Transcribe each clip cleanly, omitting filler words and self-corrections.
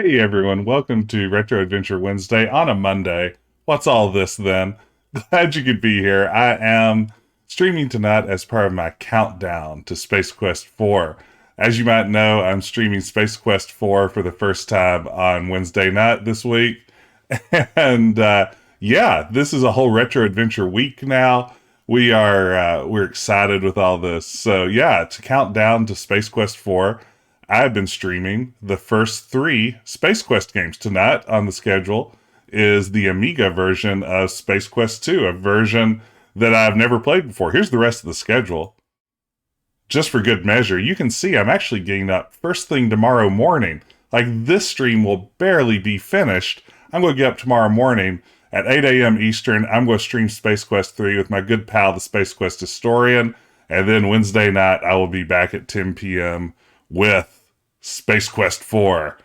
Hey everyone, welcome to Retro Adventure Wednesday on a Monday. What's all this then? Glad you could be here. I am streaming tonight as part of my countdown to Space Quest 4. As you might know, I'm streaming Space Quest 4 for the first time on Wednesday night this week. And yeah, this is a whole Retro Adventure week now. We're excited with all this. So yeah, to count down to Space Quest 4, I've been streaming the first three Space Quest games. Tonight on the schedule is the Amiga version of Space Quest 2, a version that I've never played before. Here's the rest of the schedule. Just for good measure, you can see I'm actually getting up first thing tomorrow morning. Like, this stream will barely be finished. I'm going to get up tomorrow morning at 8 a.m. Eastern. I'm going to stream Space Quest 3 with my good pal, the Space Quest historian. And then Wednesday night, I will be back at 10 p.m. with Space Quest 4,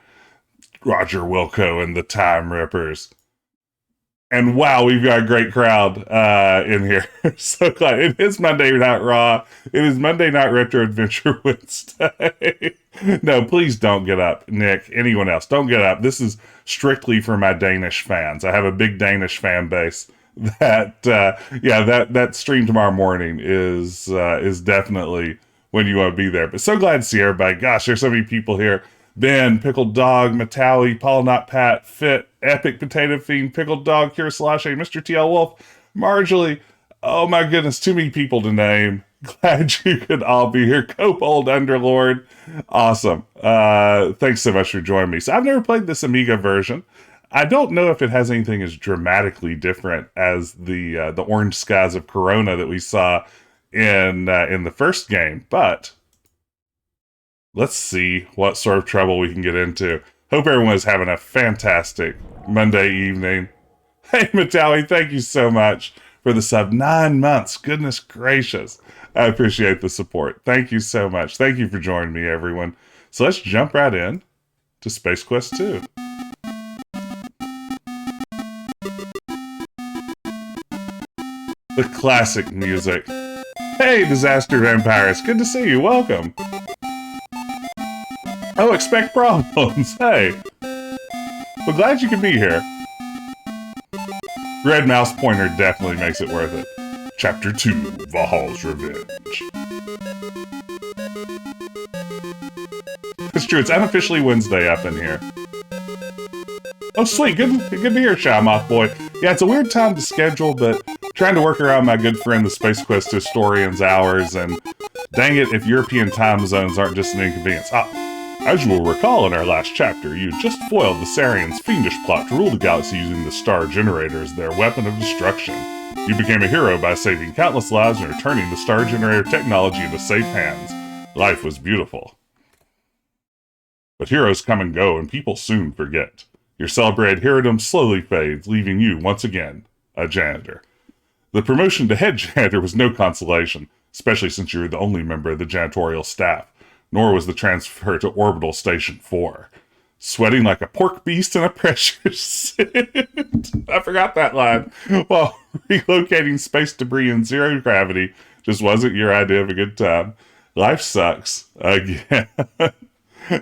Roger Wilco and the Time Rippers. And wow, we've got a great crowd in here. So glad. It is Monday Night Raw. It is Monday Night Retro Adventure Wednesday. No, please don't get up, Nick. Anyone else, don't get up. This is strictly for my Danish fans. I have a big Danish fan base. That stream tomorrow morning is definitely when you want to be there. But so glad to see everybody. Gosh, there's so many people here. Ben, Pickled Dog, Matawi, Paul Not Pat, Fit, Epic Potato Fiend, Pickled Dog, Kira Slashe, Mr. TL Wolf, Marjorie. Oh my goodness, too many people to name. Glad you could all be here. Copold Underlord. Awesome. Thanks so much for joining me. So I've never played this Amiga version. I don't know if it has anything as dramatically different as the orange skies of Corona that we saw in the first game, but let's see what sort of trouble we can get into. Hope everyone is having a fantastic Monday evening. Hey, Matawi, thank you so much for the sub. 9 months. Goodness gracious. I appreciate the support. Thank you so much. Thank you for joining me, everyone. So let's jump right in to Space Quest 2. The classic music. Hey, Disaster Vampires. Good to see you. Welcome. Oh, expect problems. Hey. Well, glad you could be here. Red mouse pointer definitely makes it worth it. Chapter 2, Vohaul's Revenge. It's true, it's unofficially Wednesday up in here. Oh, sweet. Good to hear, Shamoth Boy. Yeah, it's a weird time to schedule, but trying to work around my good friend, the Space Quest historian's hours, and dang it if European time zones aren't just an inconvenience. As you will recall in our last chapter, you just foiled the Sarians' fiendish plot to rule the galaxy using the star generator as their weapon of destruction. You became a hero by saving countless lives and returning the star generator technology into safe hands. Life was beautiful. But heroes come and go, and people soon forget. Your celebrated herodom slowly fades, leaving you, once again, a janitor. The promotion to head janitor was no consolation, especially since you were the only member of the janitorial staff, nor was the transfer to Orbital Station 4. Sweating like a pork beast in a pressure suit. I forgot that line. While relocating space debris in zero gravity just wasn't your idea of a good time. Life sucks. Again.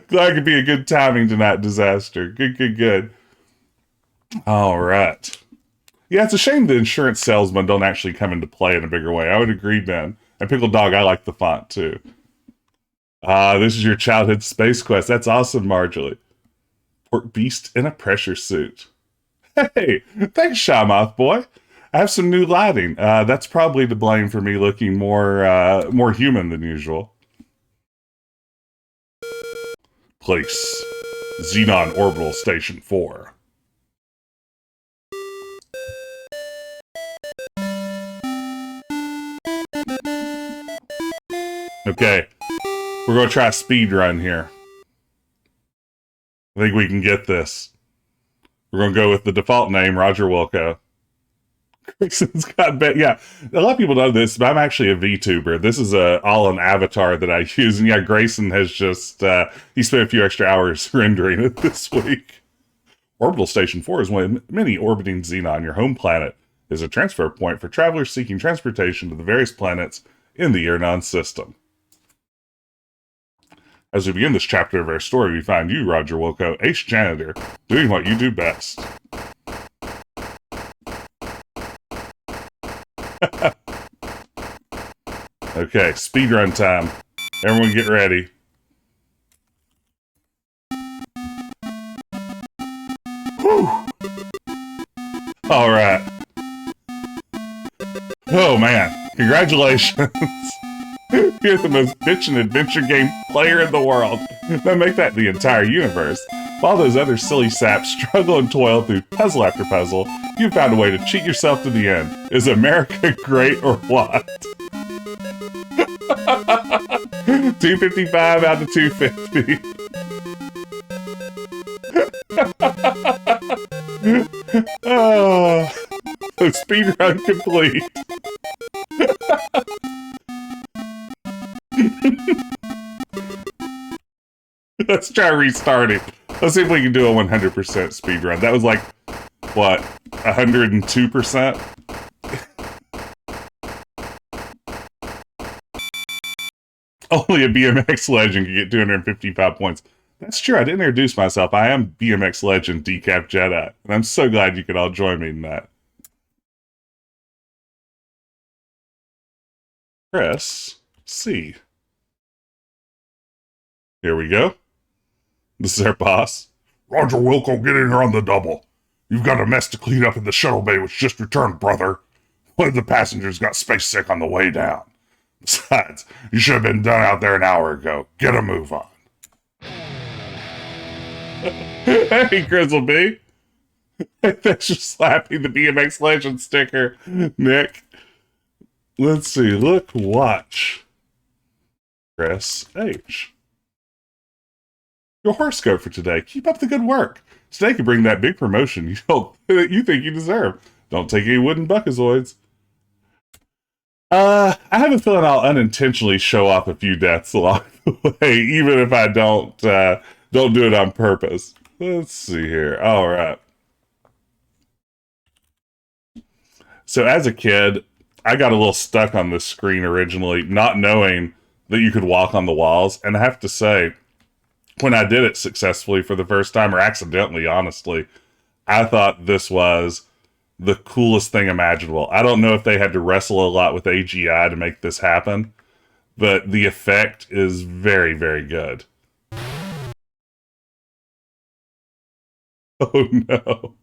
Glad it could be a good timing tonight, Disaster. Good. All right. Yeah, it's a shame the insurance salesmen don't actually come into play in a bigger way. I would agree, Ben. And Pickled Dog, I like the font, too. This is your childhood Space Quest. That's awesome, Marjorie. Pork beast in a pressure suit. Hey, thanks, Shamoth Boy. I have some new lighting. That's probably to blame for me looking more human than usual. Place. Xenon Orbital Station 4. Okay. We're going to try a speed run here. I think we can get this. We're going to go with the default name, Roger Wilco. Grayson's got yeah, a lot of people know this, but I'm actually a VTuber. This is all an avatar that I use, and yeah, Grayson has just he spent a few extra hours rendering it this week. Orbital Station 4 is one of many orbiting Xenon. Your home planet is a transfer point for travelers seeking transportation to the various planets in the Irnon system. As we begin this chapter of our story, we find you, Roger Wilco, ace janitor, doing what you do best. Okay, speedrun time. Everyone get ready. Whew! Alright. Oh man, congratulations. You're the most bitchin' adventure game player in the world. Now make that the entire universe. While those other silly saps struggle and toil through puzzle after puzzle, you found a way to cheat yourself to the end. Is America great or what? 255 out of 250. Oh, so speedrun complete. Let's try restarting. Let's see if we can do a 100% speedrun. That was like, what, 102%? Only a BMX legend can get 255 points. That's true, I didn't introduce myself. I am BMX legend Decaf Jedi, and I'm so glad you could all join me in that. Press C. Here we go. This is our boss. Roger Wilco, get in here on the double. You've got a mess to clean up in the shuttle bay which just returned, brother. One of the passengers got space sick on the way down. Besides, you should have been done out there an hour ago. Get a move on. Hey, Grizzleby. Thanks for slapping the BMX Legend sticker, Nick. Let's see. Look, watch. Press H. Your horoscope for today. Keep up the good work. Today could bring that big promotion you think you deserve. Don't take any wooden buckazoids. I have a feeling I'll unintentionally show off a few deaths along the way, even if I don't do it on purpose. Let's see here. All right. So as a kid, I got a little stuck on this screen originally, not knowing that you could walk on the walls. And I have to say, when I did it successfully for the first time, or accidentally, honestly, I thought this was the coolest thing imaginable. I don't know if they had to wrestle a lot with AGI to make this happen, but the effect is very, very good. Oh no.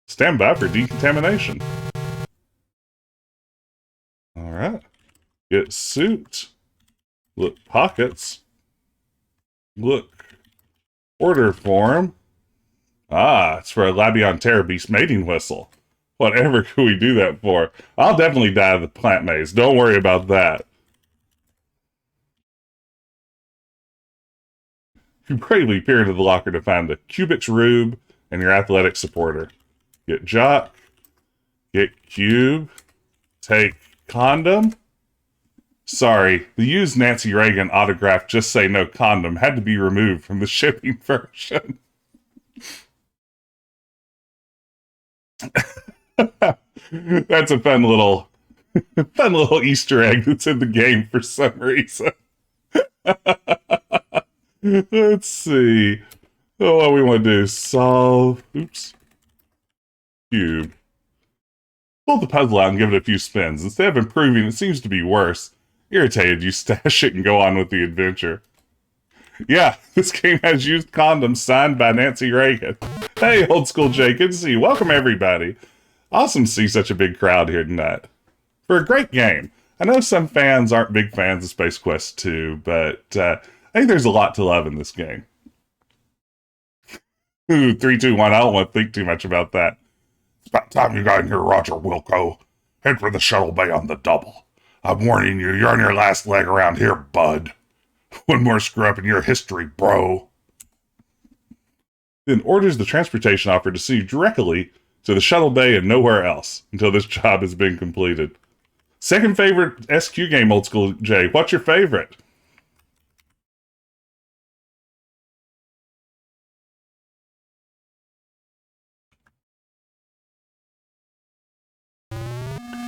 Stand by for decontamination. Alright. Get suit. Look, pockets. Look. Order form. Ah, it's for a Labion Terror Beast mating whistle. Whatever could we do that for? I'll definitely die of the plant maze. Don't worry about that. You bravely peer into the locker to find the Cubix Rube and your athletic supporter. Get Jock. Get Cube. Take Condom. Sorry, the used Nancy Reagan autograph Just Say No Condom had to be removed from the shipping version. That's a fun little Easter egg that's in the game for some reason. Let's see. Oh, what we want to do? Solve. Oops. Cube. Pull the puzzle out and give it a few spins. Instead of improving, it seems to be worse. Irritated, you stash it and go on with the adventure. Yeah, this game has used condoms signed by Nancy Reagan. Hey, old school Jay, good to see you. Welcome, everybody. Awesome to see such a big crowd here tonight. For a great game. I know some fans aren't big fans of Space Quest 2, but I think there's a lot to love in this game. Ooh, 3, 2, 1. I don't want to think too much about that. It's about time you got in here, Roger Wilco. Head for the shuttle bay on the double. I'm warning you, you're on your last leg around here, bud. One more screw up in your history, bro. Then orders the transportation offer to see you directly to the shuttle bay and nowhere else until this job has been completed. Second favorite SQ game, old school Jay. What's your favorite?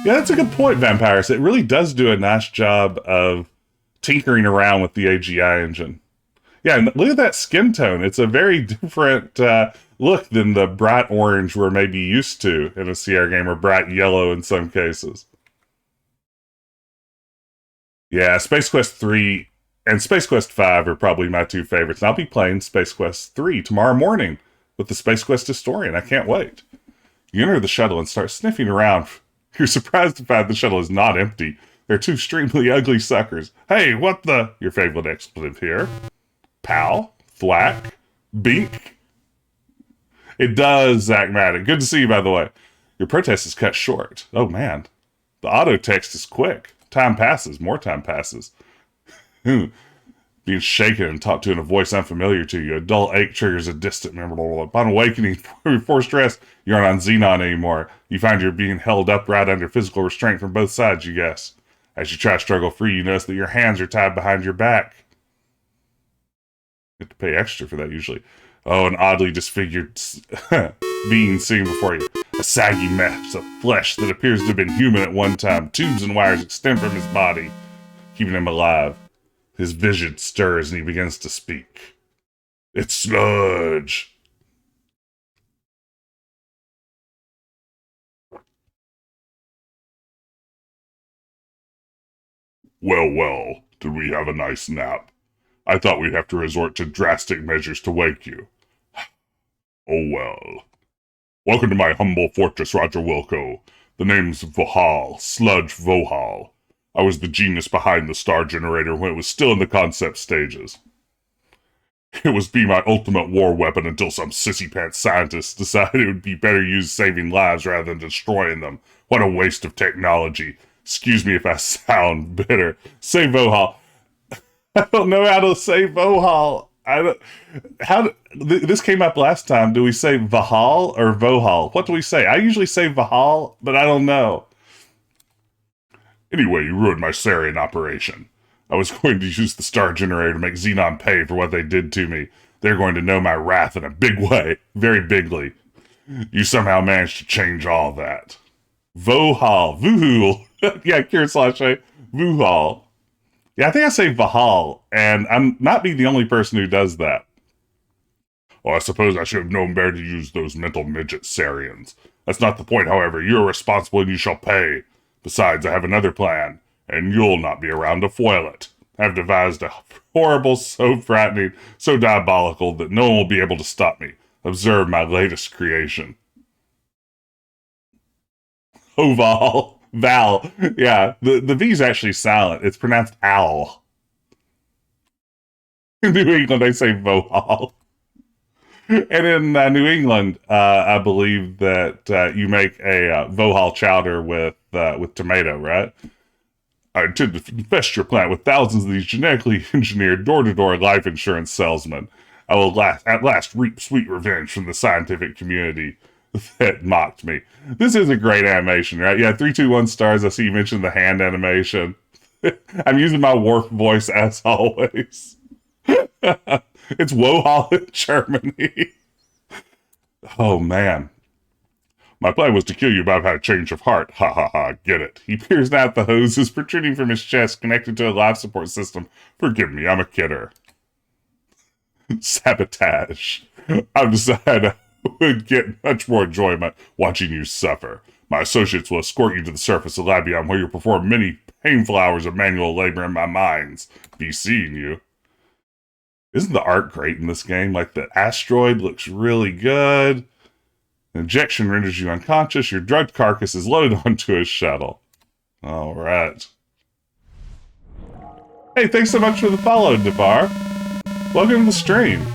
Yeah, that's a good point, Vampires. It really does do a nice job of tinkering around with the AGI engine. Yeah, and look at that skin tone. It's a very different look than the bright orange we're maybe used to in a Sierra game, or bright yellow in some cases. Yeah, Space Quest 3 and Space Quest 5 are probably my two favorites. And I'll be playing Space Quest 3 tomorrow morning with the Space Quest historian. I can't wait. You enter the shuttle and start sniffing around. You're surprised to find the shuttle is not empty. They're two extremely ugly suckers. Hey, what the... Your favorite expletive here. Pal, thwack, bink. It does, Zach Maddox. Good to see you, by the way. Your protest is cut short. Oh, man. The auto text is quick. Time passes. More time passes. Being shaken and talked to in a voice unfamiliar to you. A dull ache triggers a distant memory. Upon awakening, before stress, you aren't on Xenon anymore. You find you're being held upright under physical restraint from both sides, you guess. As you try to struggle free, you notice that your hands are tied behind your back. You have to pay extra for that, usually. Oh, an oddly disfigured being seen before you. A saggy mess of flesh that appears to have been human at one time. Tubes and wires extend from his body, keeping him alive. His vision stirs and he begins to speak. It's Sludge. Well, did we have a nice nap? I thought we'd have to resort to drastic measures to wake you. Oh well. Welcome to my humble fortress, Roger Wilco. The name's Vohaul, Sludge Vohaul. I was the genius behind the star generator when it was still in the concept stages. It was be my ultimate war weapon until some sissy-pants scientists decided it would be better used saving lives rather than destroying them. What a waste of technology. Excuse me if I sound bitter. Say Vohaul. I don't know how to say Vohaul. This came up last time. Do we say Vohaul or Vohaul? What do we say? I usually say Vohaul, but I don't know. Anyway, you ruined my Sarian operation. I was going to use the star generator to make Xenon pay for what they did to me. They're going to know my wrath in a big way. Very bigly. You somehow managed to change all that. Vohaul. Vohaul. Yeah, Kira Vohaul. Yeah, I think I say Vohaul, and I'm not being the only person who does that. Well, I suppose I should have known better to use those mental midget Sarians. That's not the point, however. You're responsible and you shall pay. Besides, I have another plan, and you'll not be around to foil it. I've devised a horrible, so frightening, so diabolical that no one will be able to stop me. Observe my latest creation. Oval. Val. Yeah, the V's actually silent. It's pronounced owl. In New England, they say Vohal. And in New England, I believe that you make a Vohal chowder with tomato, right? I intend to infest your plant with thousands of these genetically engineered door-to-door life insurance salesmen. I will at last reap sweet revenge from the scientific community that mocked me. This is a great animation, right? Yeah, 321 stars. I see you mentioned the hand animation. I'm using my Worf voice as always. It's Wohal in Germany. Oh, man. My plan was to kill you, but I've had a change of heart. Ha ha ha, get it. He peers out the hoses protruding from his chest, connected to a life support system. Forgive me, I'm a kidder. Sabotage. I've decided I would get much more enjoyment watching you suffer. My associates will escort you to the surface of Labion, where you'll perform many painful hours of manual labor in my mines. Be seeing you. Isn't the art great in this game? Like, the asteroid looks really good. Injection renders you unconscious. Your drugged carcass is loaded onto a shuttle. All right. Hey, thanks so much for the follow, Devar. Welcome to the stream.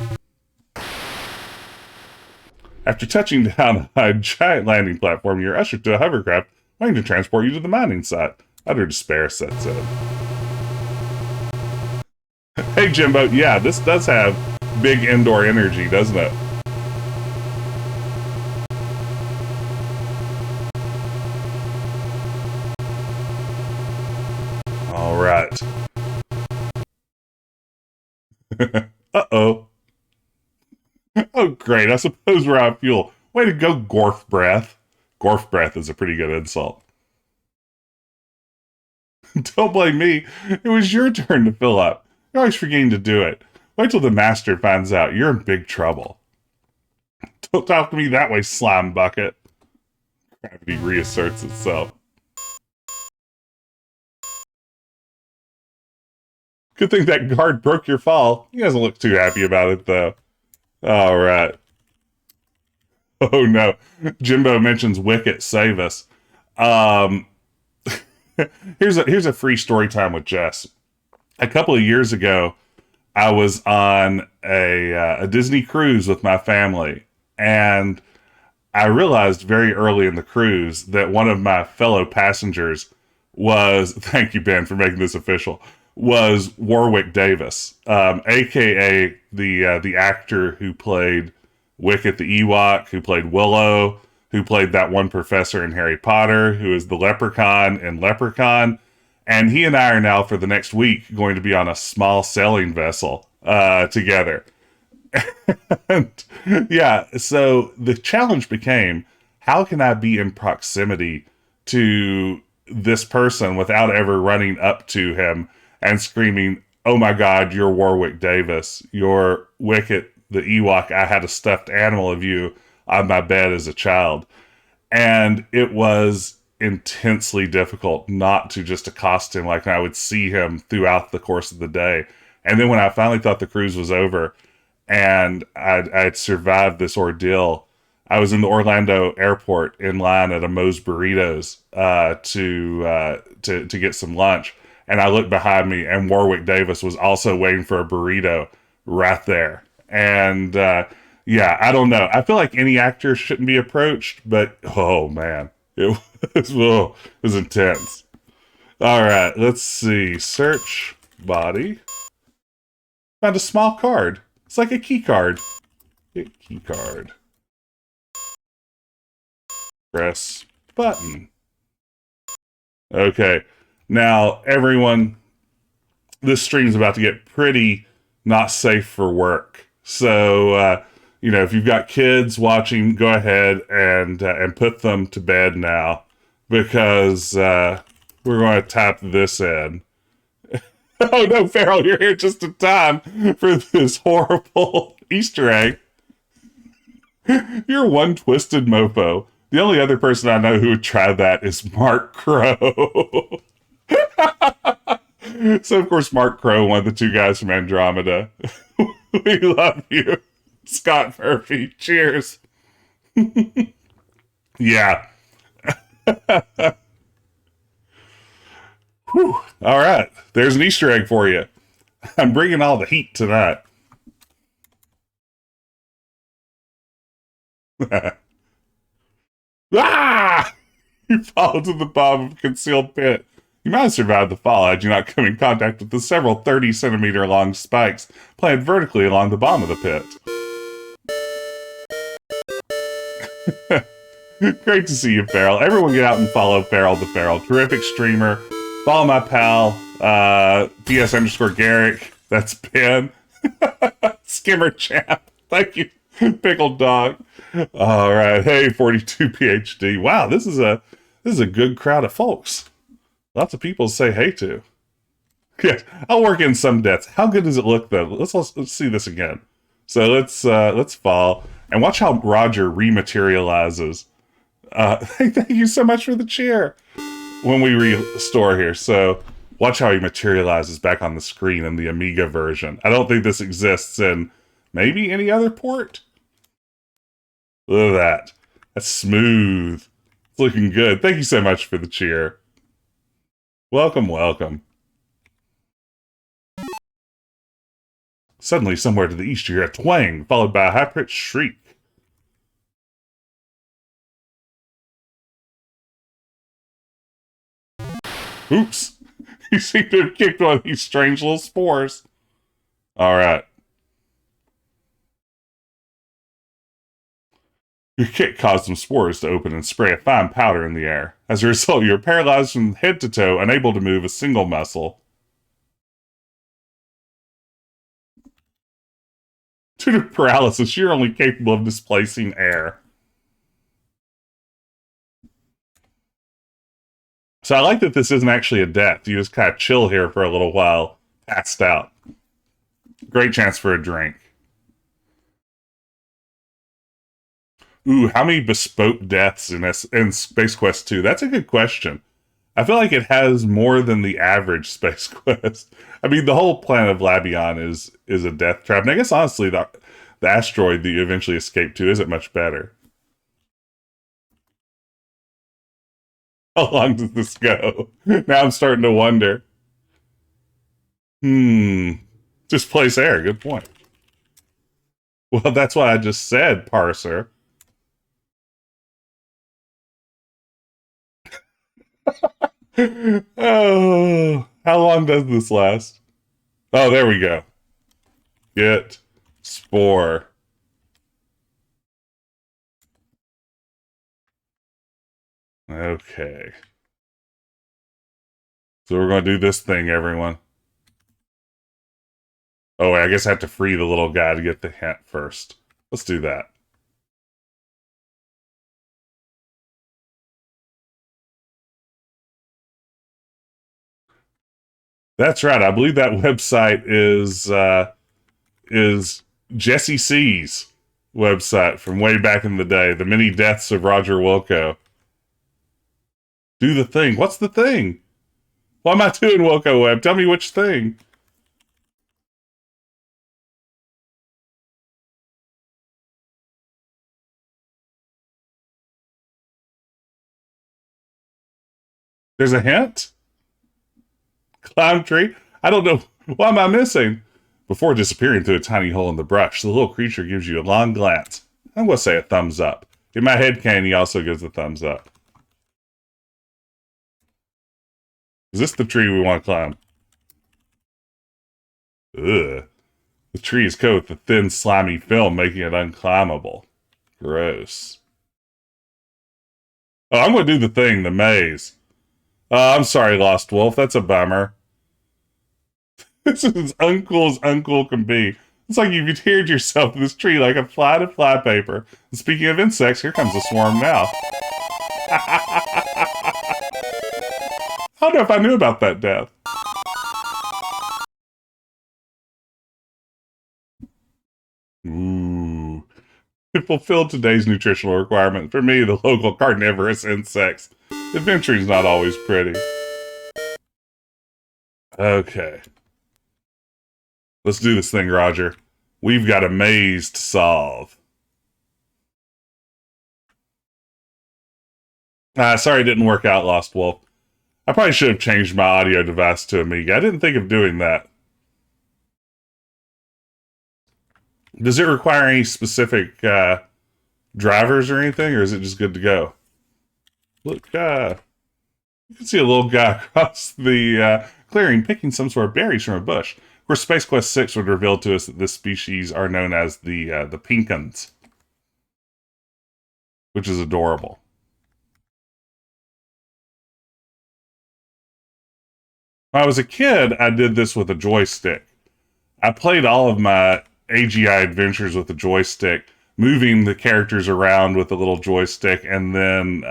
After touching down a giant landing platform, you're ushered to a hovercraft waiting to transport you to the mining site. Utter despair sets in. Hey, Jimbo. Yeah, this does have big indoor energy, doesn't it? All right. Uh-oh. Oh, great. I suppose we're out of fuel. Way to go, Gorf Breath. Gorf Breath is a pretty good insult. Don't blame me. It was your turn to fill up. You're always forgetting to do it. Wait till the master finds out. You're in big trouble. Don't talk to me that way, slime bucket. Gravity reasserts itself. Good thing that guard broke your fall. He doesn't look too happy about it, though. All right. Oh, no. Jimbo mentions Wicket, save us. Here's a free story time with Jess. A couple of years ago, I was on a Disney cruise with my family, and I realized very early in the cruise that one of my fellow passengers was, thank you, Ben, for making this official, was Warwick Davis, aka the actor who played Wicket the Ewok, who played Willow, who played that one professor in Harry Potter, who is the Leprechaun in Leprechaun. And he and I are now, for the next week, going to be on a small sailing vessel together. And yeah, so the challenge became, how can I be in proximity to this person without ever running up to him and screaming, "Oh my God, you're Warwick Davis. You're Wicket the Ewok. I had a stuffed animal of you on my bed as a child." And it was intensely difficult not to just accost him like I would see him throughout the course of the day. And then when I finally thought the cruise was over and I'd survived this ordeal, I was in the Orlando airport in line at a Moe's Burritos to get some lunch. And I looked behind me, and Warwick Davis was also waiting for a burrito right there. And yeah, I don't know. I feel like any actor shouldn't be approached, but oh man, it was intense. All right, let's see. Search body. Found a small card. It's like a key card. Key card. Press button. Okay. Now, everyone, this stream's about to get pretty not safe for work. So, if you've got kids watching, go ahead and put them to bed now, because we're going to tap this in. Oh no, Farrell, you're here just in time for this horrible Easter egg. You're one twisted mofo. The only other person I know who would try that is Mark Crow. So, of course, Mark Crow, one of the two guys from Andromeda. We love you, Scott Murphy. Cheers. Yeah. Whew. All right. There's an Easter egg for you. I'm bringing all the heat tonight. Ah! You fall to the bottom of a concealed pit. You might have survived the fall had you not come in contact with the several 30-centimeter long spikes planted vertically along the bottom of the pit. Great to see you, Farrell. Everyone get out and follow Farrell the Farrell. Terrific streamer. Follow my pal, PS_Garrick. That's Ben. Skimmer Champ. Thank you, Pickled Dog. All right. Hey, 42 PhD. Wow, this is a good crowd of folks. Lots of people to say hey to. Yeah, I'll work in some deaths. How good does it look, though? Let's see this again. So let's fall and watch how Roger rematerializes. Thank you so much for the cheer when we restore here. So watch how he materializes back on the screen in the Amiga version. I don't think this exists in maybe any other port. Look at that. That's smooth. It's looking good. Thank you so much for the cheer. Welcome, welcome. Suddenly, somewhere to the east, you hear a twang, followed by a high-pitched shriek. Oops. You seem to have kicked one of these strange little spores. Alright. Your kick caused some spores to open and spray a fine powder in the air. As a result, you're paralyzed from head to toe, unable to move a single muscle. Due to paralysis, you're only capable of displacing air. So I like that this isn't actually a death. You just kind of chill here for a little while, passed out. Great chance for a drink. Ooh, how many bespoke deaths in Space Quest 2? That's a good question. I feel like it has more than the average Space Quest. I mean, the whole planet of Labion is a death trap. And I guess, honestly, the asteroid that you eventually escape to isn't much better. How long does this go? Now I'm starting to wonder. Displace air. Good point. Well, that's what I just said, parser. Oh, how long does this last? Oh, there we go. Get spore. Okay. So we're going to do this thing, everyone. Oh, wait, I guess I have to free the little guy to get the hint first. Let's do that. That's right. I believe that website is Jesse C's website from way back in the day. The Many Deaths of Roger Wilco. Do the thing. What's the thing? What am I doing, Wilco Web? Tell me which thing. There's a hint? Clown tree? I don't know. What am I missing? Before disappearing through a tiny hole in the brush, the little creature gives you a long glance. I'm going to say a thumbs up. In my head canon, he also gives a thumbs up. Is this the tree we want to climb? Ugh. The tree is coated with a thin, slimy film, making it unclimbable. Gross. Oh, I'm going to do the thing, the maze. I'm sorry, Lost Wolf. That's a bummer. This is as uncool can be. It's like you've adhered yourself to this tree like a fly to fly paper. And speaking of insects, here comes a swarm now. I don't know if I knew about that death. Ooh. It fulfilled today's nutritional requirement. For me, the local carnivorous insects. Adventuring's not always pretty. Okay. Let's do this thing, Roger. We've got a maze to solve. Sorry it didn't work out, Lost Wolf. I probably should have changed my audio device to Amiga. I didn't think of doing that. Does it require any specific drivers or anything, or is it just good to go? Look, you can see a little guy across the clearing picking some sort of berries from a bush. Of course, Space Quest 6 would reveal to us that this species are known as the Pinkins, which is adorable. When I was a kid, I did this with a joystick. I played all of my AGI adventures with a joystick, moving the characters around with a little joystick, and then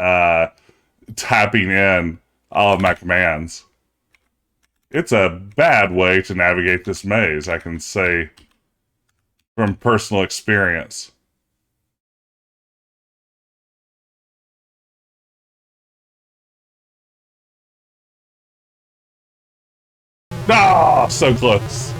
typing in all of my commands. It's a bad way to navigate this maze, I can say from personal experience. Ah, so close.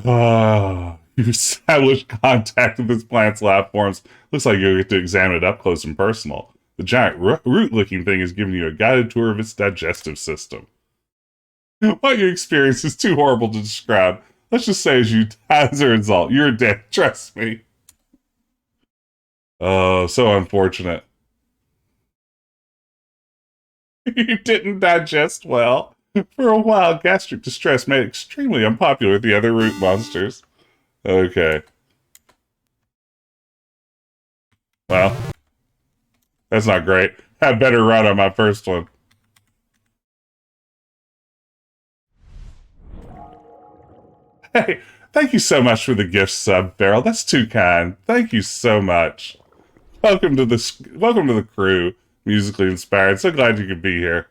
You established contact with this plant's life forms. Looks like you'll get to examine it up close and personal. The giant root-looking thing is giving you a guided tour of its digestive system. What you experience is too horrible to describe. Let's just say as a result, you're dead. Trust me. Oh, so unfortunate. You didn't digest well. For a while, gastric distress made it extremely unpopular with the other root monsters. Okay. Well, that's not great. Had better run on my first one. Hey, thank you so much for the gift sub, Farrell. That's too kind. Thank you so much. welcome to the crew, musically inspired. So glad you could be here.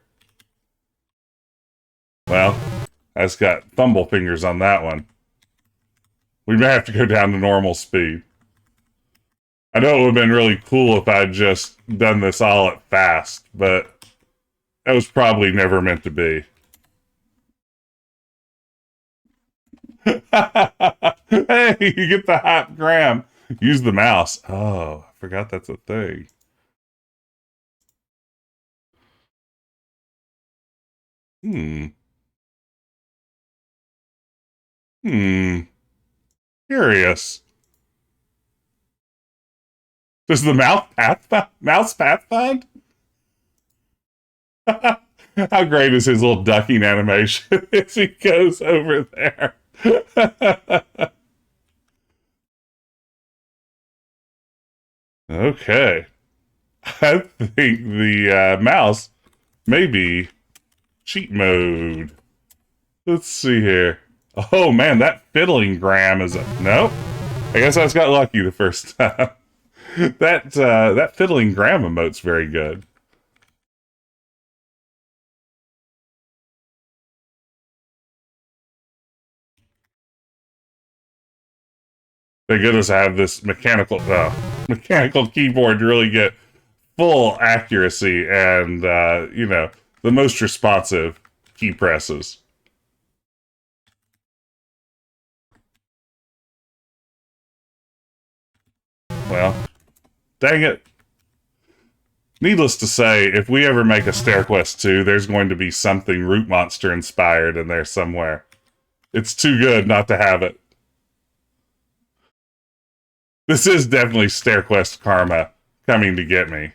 Well, I just got thumble fingers on that one. We may have to go down to normal speed. I know it would have been really cool if I'd just done this all at fast, but that was probably never meant to be. Hey, you get the hot gram. Use the mouse. Oh, I forgot that's a thing. Hmm. Hmm. Curious. Does the mouse pathfind? How great is his little ducking animation as he goes over there? Okay. I think the mouse may be cheat mode. Let's see here. Oh man, that fiddling gram is a nope. I guess I just got lucky the first time. That fiddling gram emote's very good. Thank goodness I have this mechanical keyboard to really get full accuracy and the most responsive key presses. Well, dang it. Needless to say, if we ever make a StairQuest 2, there's going to be something Root Monster inspired in there somewhere. It's too good not to have it. This is definitely StairQuest karma coming to get me.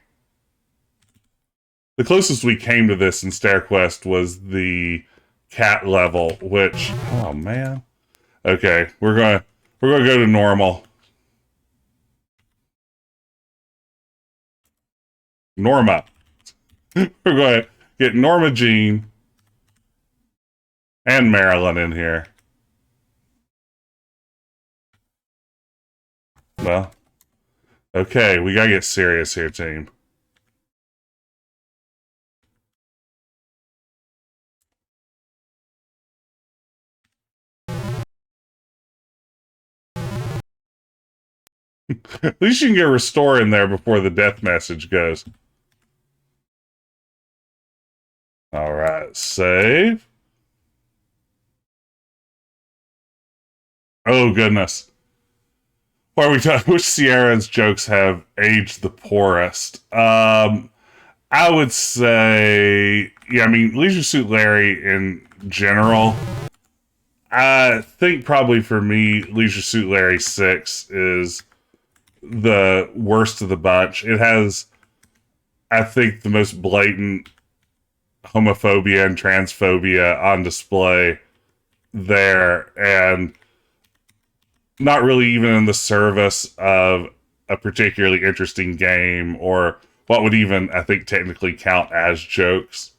The closest we came to this in StairQuest was the cat level, which, oh man. Okay, we're gonna go to normal. Norma. We're going to get Norma Jean and Marilyn in here. Well, okay, we gotta get serious here, team. At least you can get restore in there before the death message goes. Alright, save. Oh, goodness. Why are we talking? Which Sierra's jokes have aged the poorest? I would say, yeah, I mean, Leisure Suit Larry in general. I think probably for me, Leisure Suit Larry 6 is the worst of the bunch. It has, I think, the most blatant homophobia and transphobia on display there, and not really even in the service of a particularly interesting game or what would even, I think, technically count as jokes.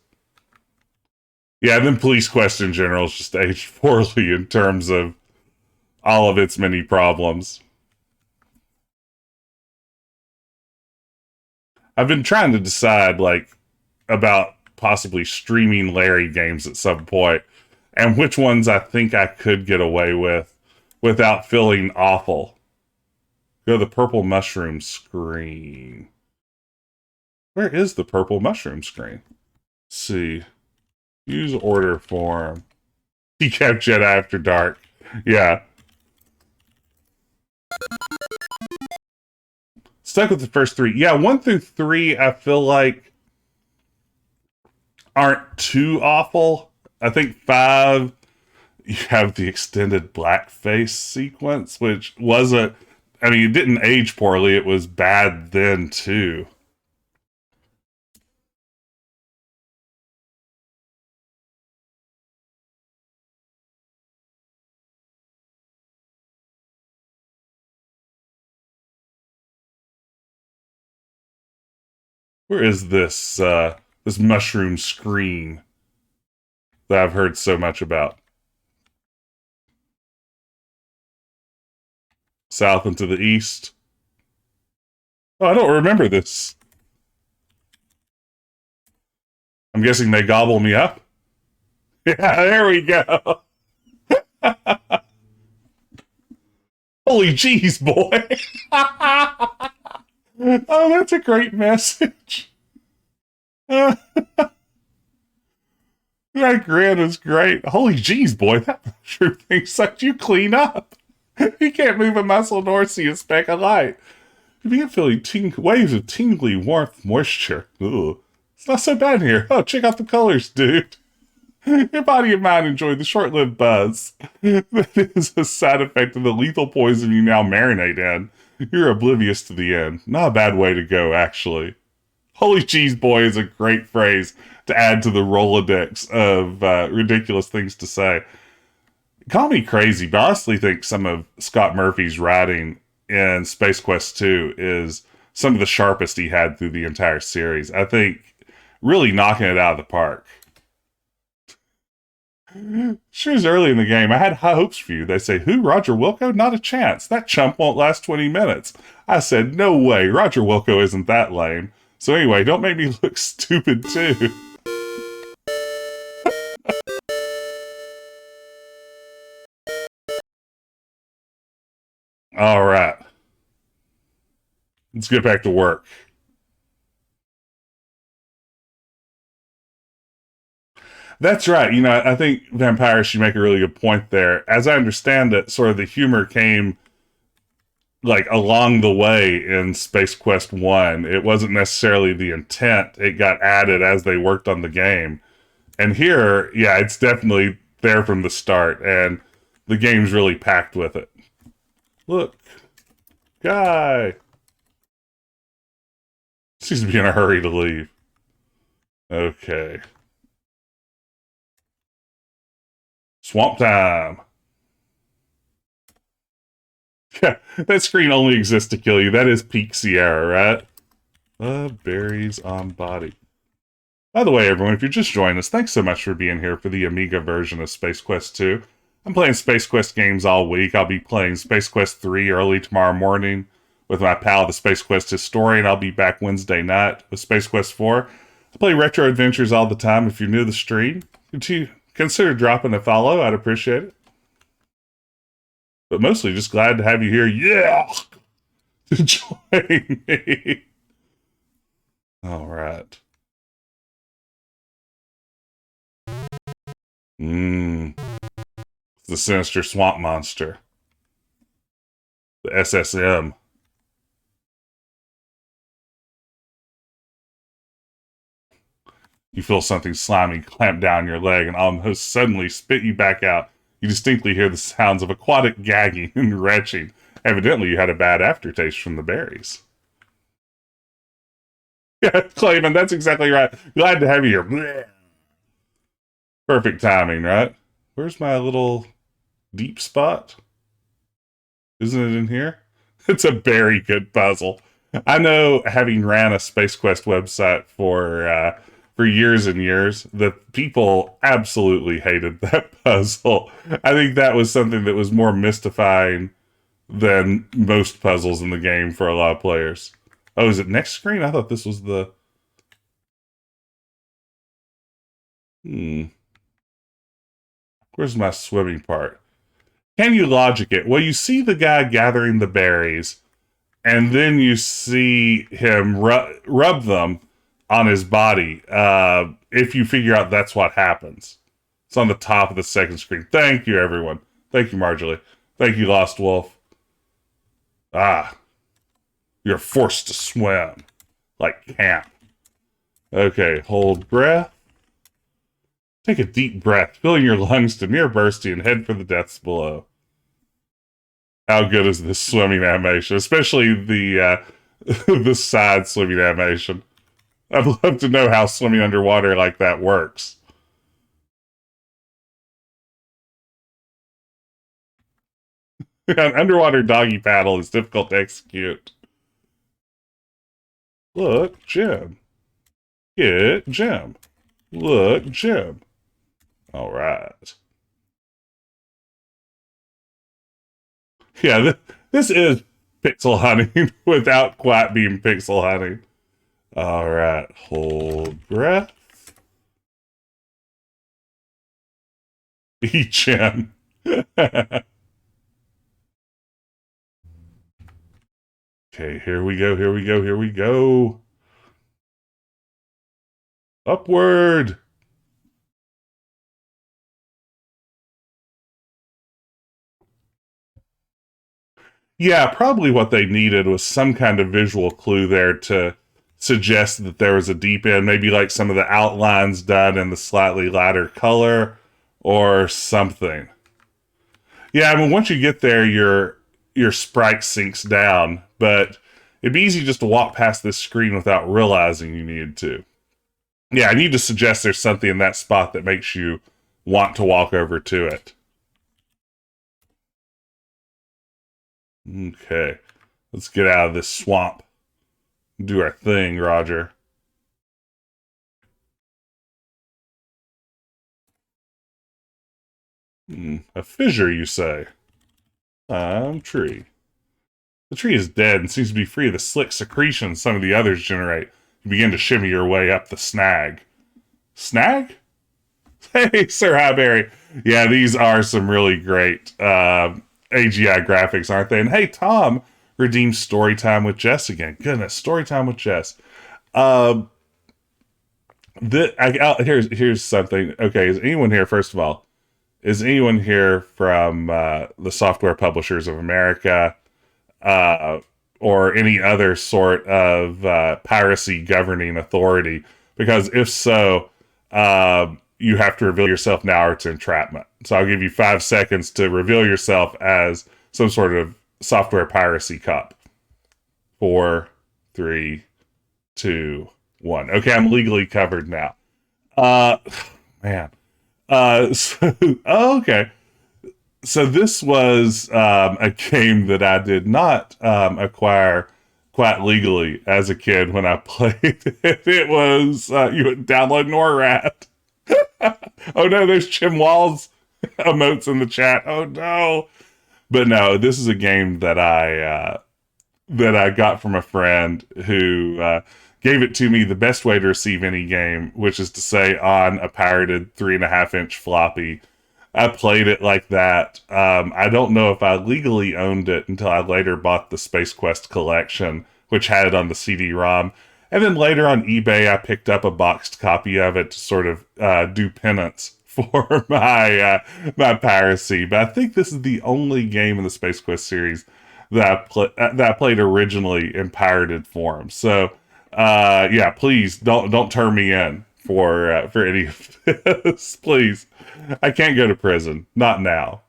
Yeah, and then Police Quest in general is just aged poorly in terms of all of its many problems. I've been trying to decide, like, about possibly streaming Larry games at some point, and which ones I think I could get away with without feeling awful. Go to the purple mushroom screen. Where is the purple mushroom screen? Let's see. Use order form. Decaf Jedi After Dark. Yeah. Stuck with the first three. Yeah, 1 through 3, I feel like aren't too awful. I think 5, you have the extended blackface sequence, which wasn't, I mean, it didn't age poorly. It was bad then, too. Where is this mushroom screen that I've heard so much about? South and to the east. Oh, I don't remember this. I'm guessing they gobble me up. Yeah, there we go. Holy jeez, boy. Oh, that's a great message. That grin is great. Holy jeez, boy, that mushroom thing sucked you clean up. You can't move a muscle nor see a speck of light. You begin feeling waves of tingly warmth moisture. Ooh, it's not so bad here. Oh, check out the colors, dude. Your body and mind enjoy the short-lived buzz. That is a side effect of the lethal poison you now marinate in. You're oblivious to the end. Not a bad way to go, actually. Holy cheese boy is a great phrase to add to the Rolodex of ridiculous things to say. Call me crazy, but I honestly think some of Scott Murphy's writing in Space Quest 2 is some of the sharpest he had through the entire series. I think really knocking it out of the park. Sure is early in the game. I had high hopes for you. They say, who, Roger Wilco? Not a chance. That chump won't last 20 minutes. I said, no way. Roger Wilco isn't that lame. So anyway, don't make me look stupid too. All right. Let's get back to work. That's right. You know, I think vampires should make a really good point there. As I understand it, sort of the humor came like along the way in Space Quest 1. It wasn't necessarily the intent. It got added as they worked on the game. And here, yeah, it's definitely there from the start, and the game's really packed with it. Look, guy seems to be in a hurry to leave. Okay. Swamp time. Yeah, that screen only exists to kill you. That is peak Sierra, right? Berries on body. By the way, everyone, if you're just joining us, thanks so much for being here for the Amiga version of Space Quest 2. I'm playing Space Quest games all week. I'll be playing Space Quest 3 early tomorrow morning with my pal, the Space Quest Historian. I'll be back Wednesday night with Space Quest 4. I play retro adventures all the time. If you're new to the stream, consider dropping a follow. I'd appreciate it. But mostly just glad to have you here. Yeah! To join me. All right. The sinister swamp monster. The SSM. You feel something slimy clamp down your leg and almost suddenly spit you back out. You distinctly hear the sounds of aquatic gagging and retching. Evidently, you had a bad aftertaste from the berries. Yeah, Clayman, that's exactly right. Glad to have you here. Perfect timing, right? Where's my little deep spot? Isn't it in here? It's a very good puzzle. I know, having ran a Space Quest website for years and years, that people absolutely hated that puzzle. I think that was something that was more mystifying than most puzzles in the game for a lot of players. Oh, is it next screen? I thought this was the... Where's my swimming part? Can you logic it? Well, you see the guy gathering the berries, and then you see him rub them on his body. If you figure out that's what happens. It's on the top of the second screen. Thank you, everyone. Thank you, Marjorie. Thank you, Lost Wolf. Ah. You're forced to swim. Like camp. Okay, hold breath. Take a deep breath, filling your lungs to near bursting, and head for the depths below. How good is this swimming animation? Especially the the side swimming animation. I'd love to know how swimming underwater like that works. An underwater doggy paddle is difficult to execute. Look, Jim. Get Jim. Look, Jim. All right. Yeah, this is pixel hunting without quite being pixel hunting. All right, hold breath. Each in. Okay, here we go, here we go, here we go. Upward. Yeah, probably what they needed was some kind of visual clue there to suggest that there was a deep end, maybe like some of the outlines done in the slightly lighter color or something. Yeah, I mean, once you get there, your sprite sinks down, but it'd be easy just to walk past this screen without realizing you needed to. Yeah, I need to suggest there's something in that spot that makes you want to walk over to it. Okay, let's get out of this swamp. Do our thing, Roger. A fissure, you say? Tree. The tree is dead and seems to be free of the slick secretions some of the others generate. You begin to shimmy your way up the snag. Snag? Hey, Sir Highberry. Yeah, these are some really great AGI graphics, aren't they? And hey, Tom redeemed Storytime with Jess again. Goodness, Storytime with Jess. Here's something. Okay, is anyone here, first of all, is anyone here from the Software Publishers of America or any other sort of piracy governing authority? Because if so, you have to reveal yourself now or it's entrapment. So I'll give you 5 seconds to reveal yourself as some sort of software piracy cop. 4, 3, 2, 1. Okay, I'm legally covered now. Man. Okay. So this was a game that I did not acquire quite legally as a kid when I played it. It was, you would download NORAD. Oh no, there's Jim Wall's emotes in the chat. Oh no. But no, this is a game that I got from a friend who gave it to me the best way to receive any game, which is to say on a pirated 3.5-inch floppy. I played it like that. I don't know if I legally owned it until I later bought the Space Quest collection, which had it on the CD-ROM. And then later on eBay, I picked up a boxed copy of it to sort of do penance for my piracy. But I think this is the only game in the Space Quest series that I played originally in pirated form. So yeah, please don't turn me in for any of this, please. I can't go to prison, not now.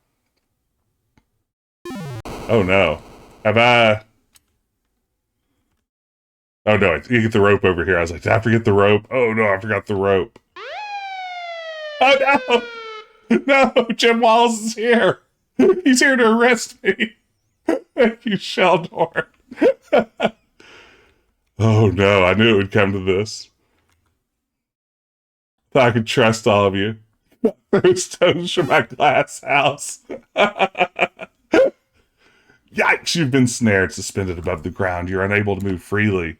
Oh no, have I? Oh no, you get the rope over here. I was like, did I forget the rope? Oh no, I forgot the rope. Oh no, no, Jim Wallace is here. He's here to arrest me. Thank you, Sheldor. Oh no, I knew it would come to this. Thought I could trust all of you. Those stones from my glass house. Yikes, you've been snared, suspended above the ground. You're unable to move freely.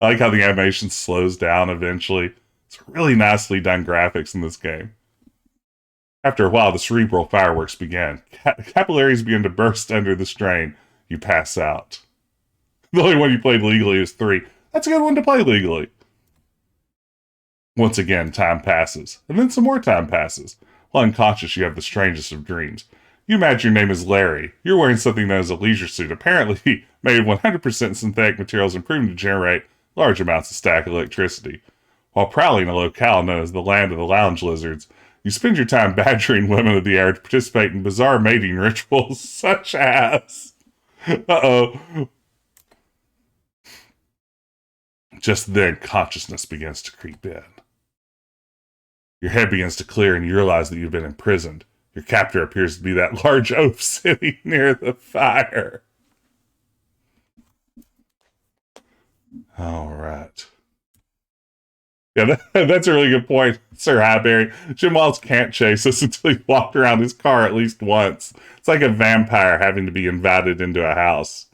I like how the animation slows down eventually. It's really nicely done graphics in this game. After a while, the cerebral fireworks begin. Capillaries begin to burst under the strain. You pass out. The only one you played legally is 3. That's a good one to play legally. Once again, time passes. And then some more time passes. While unconscious, you have the strangest of dreams. You imagine your name is Larry. You're wearing something known as a leisure suit, apparently made of 100% synthetic materials and proven to generate large amounts of static electricity. While prowling a locale known as the Land of the Lounge Lizards, you spend your time badgering women of the air to participate in bizarre mating rituals such as... Uh-oh. Just then, consciousness begins to creep in. Your head begins to clear and you realize that you've been imprisoned. Your captor appears to be that large oaf sitting near the fire. All right. Yeah, that's a really good point, Sir Haberry. Jim Wells can't chase us until he walked around his car at least once. It's like a vampire having to be invited into a house.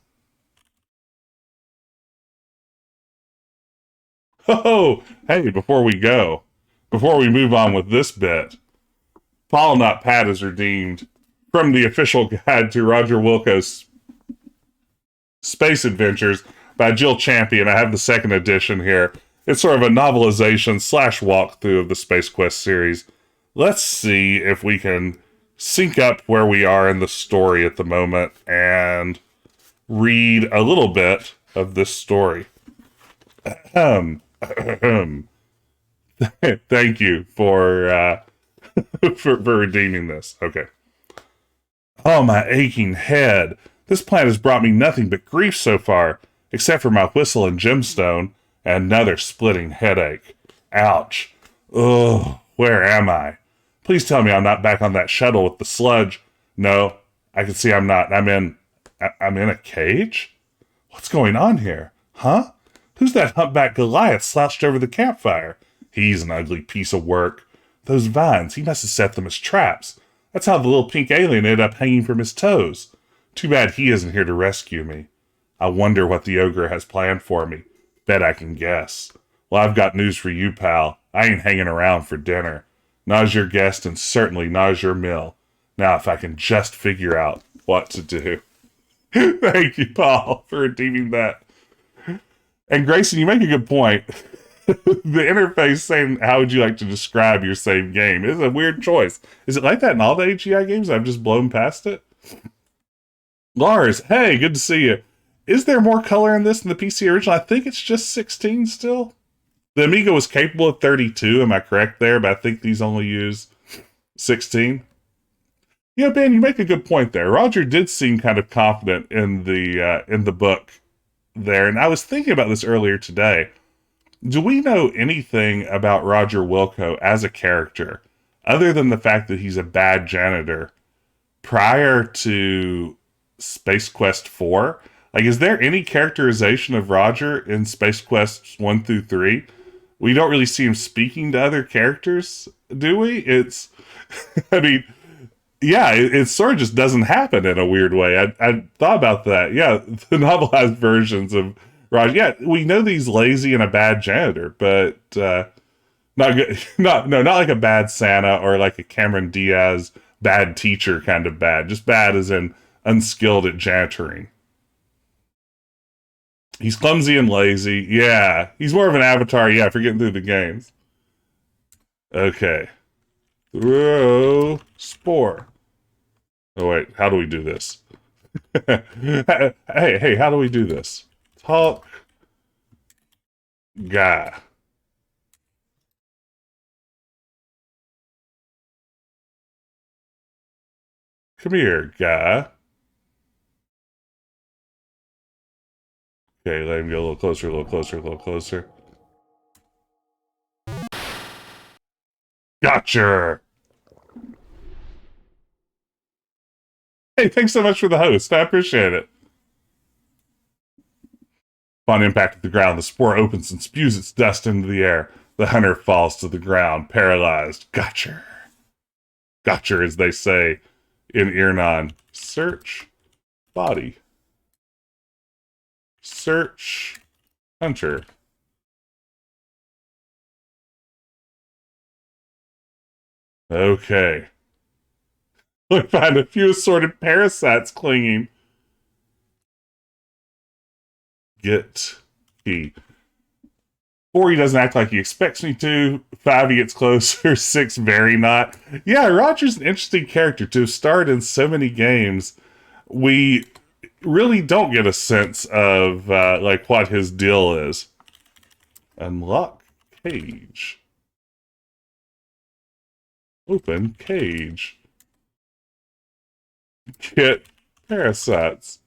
Oh, hey, before we move on with this bit, Paul Not Pat is redeemed from the official guide to Roger Wilco's Space Adventures by Jill Champion. I have the second edition here. It's sort of a novelization slash walkthrough of the Space Quest series. Let's see if we can sync up where we are in the story at the moment and read a little bit of this story. Thank you for, for redeeming this. Okay. Oh, my aching head. This plan has brought me nothing but grief so far, except for my whistle and gemstone, and another splitting headache. Ouch. Ugh, where am I? Please tell me I'm not back on that shuttle with the sludge. No, I can see I'm not. I'm in a cage? What's going on here? Huh? Who's that humpback Goliath slouched over the campfire? He's an ugly piece of work. Those vines, he must have set them as traps. That's how the little pink alien ended up hanging from his toes. Too bad he isn't here to rescue me. I wonder what the ogre has planned for me. Bet I can guess. Well, I've got news for you, pal. I ain't hanging around for dinner. Not as your guest and certainly not as your meal. Now, if I can just figure out what to do. Thank you, Paul, for redeeming that. And Grayson, you make a good point. The interface saying, how would you like to describe your same game is a weird choice. Is it like that in all the AGI games? I've just blown past it. Lars, hey, good to see you. Is there more color in this than the PC original? I think it's just 16 still. The Amiga was capable of 32, am I correct there? But I think these only use 16. Yeah, Ben, you make a good point there. Roger did seem kind of confident in the book there, and I was thinking about this earlier today. Do we know anything about Roger Wilco as a character, other than the fact that he's a bad janitor, prior to Space Quest 4? Like, is there any characterization of Roger in Space Quests 1 through 3? We don't really see him speaking to other characters, do we? It's, I mean, yeah, it sort of just doesn't happen in a weird way. I thought about that. Yeah, the novelized versions of Roger. Yeah, we know that he's lazy and a bad janitor, but not good. Not like a bad Santa or like a Cameron Diaz bad teacher kind of bad. Just bad as in unskilled at janitoring. He's clumsy and lazy. Yeah, he's more of an avatar. Yeah, for getting through the games. Okay, throw spore. Oh wait, how do we do this? Hey, how do we do this? Talk guy. Come here, guy. Okay, let him get a little closer, a little closer, a little closer. Gotcha! Hey, thanks so much for the host. I appreciate it. Upon impact with the ground, the spore opens and spews its dust into the air. The hunter falls to the ground, paralyzed. Gotcha. Gotcha, as they say in Irnon. Search body. Search hunter. Okay. We find a few assorted parasites clinging. Get key. 4, he doesn't act like he expects me to. 5, he gets closer. 6, very not. Yeah, Roger's an interesting character to have starred in so many games. We really don't get a sense of like what his deal is. Unlock cage. Open cage. Get parasites.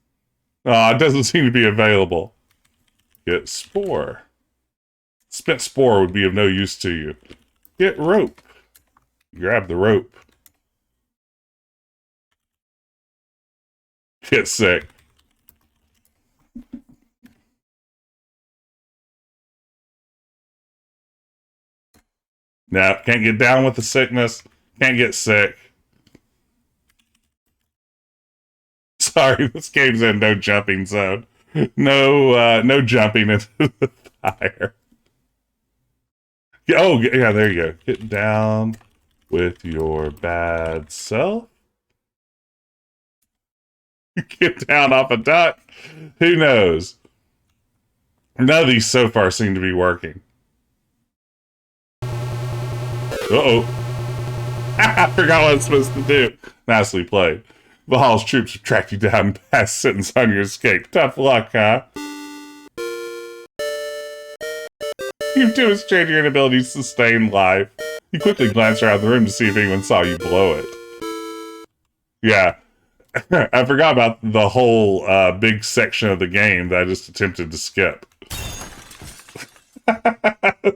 Oh, it doesn't seem to be available. Get spore. Spent spore would be of no use to you. Get rope. Grab the rope. Get sick. No, can't get down with the sickness. Can't get sick. Sorry, this game's in no jumping zone. No jumping into the fire. Oh, yeah, there you go. Get down with your bad self. Get down off a duck. Who knows? None of these so far seem to be working. Uh-oh. I forgot what I was supposed to do. Nicely played. Vohaul's troops have tracked you down and passed sentence on your escape. Tough luck, huh? You've demonstrated your inability to sustain life. You quickly glance around the room to see if anyone saw you blow it. Yeah. I forgot about the whole big section of the game that I just attempted to skip.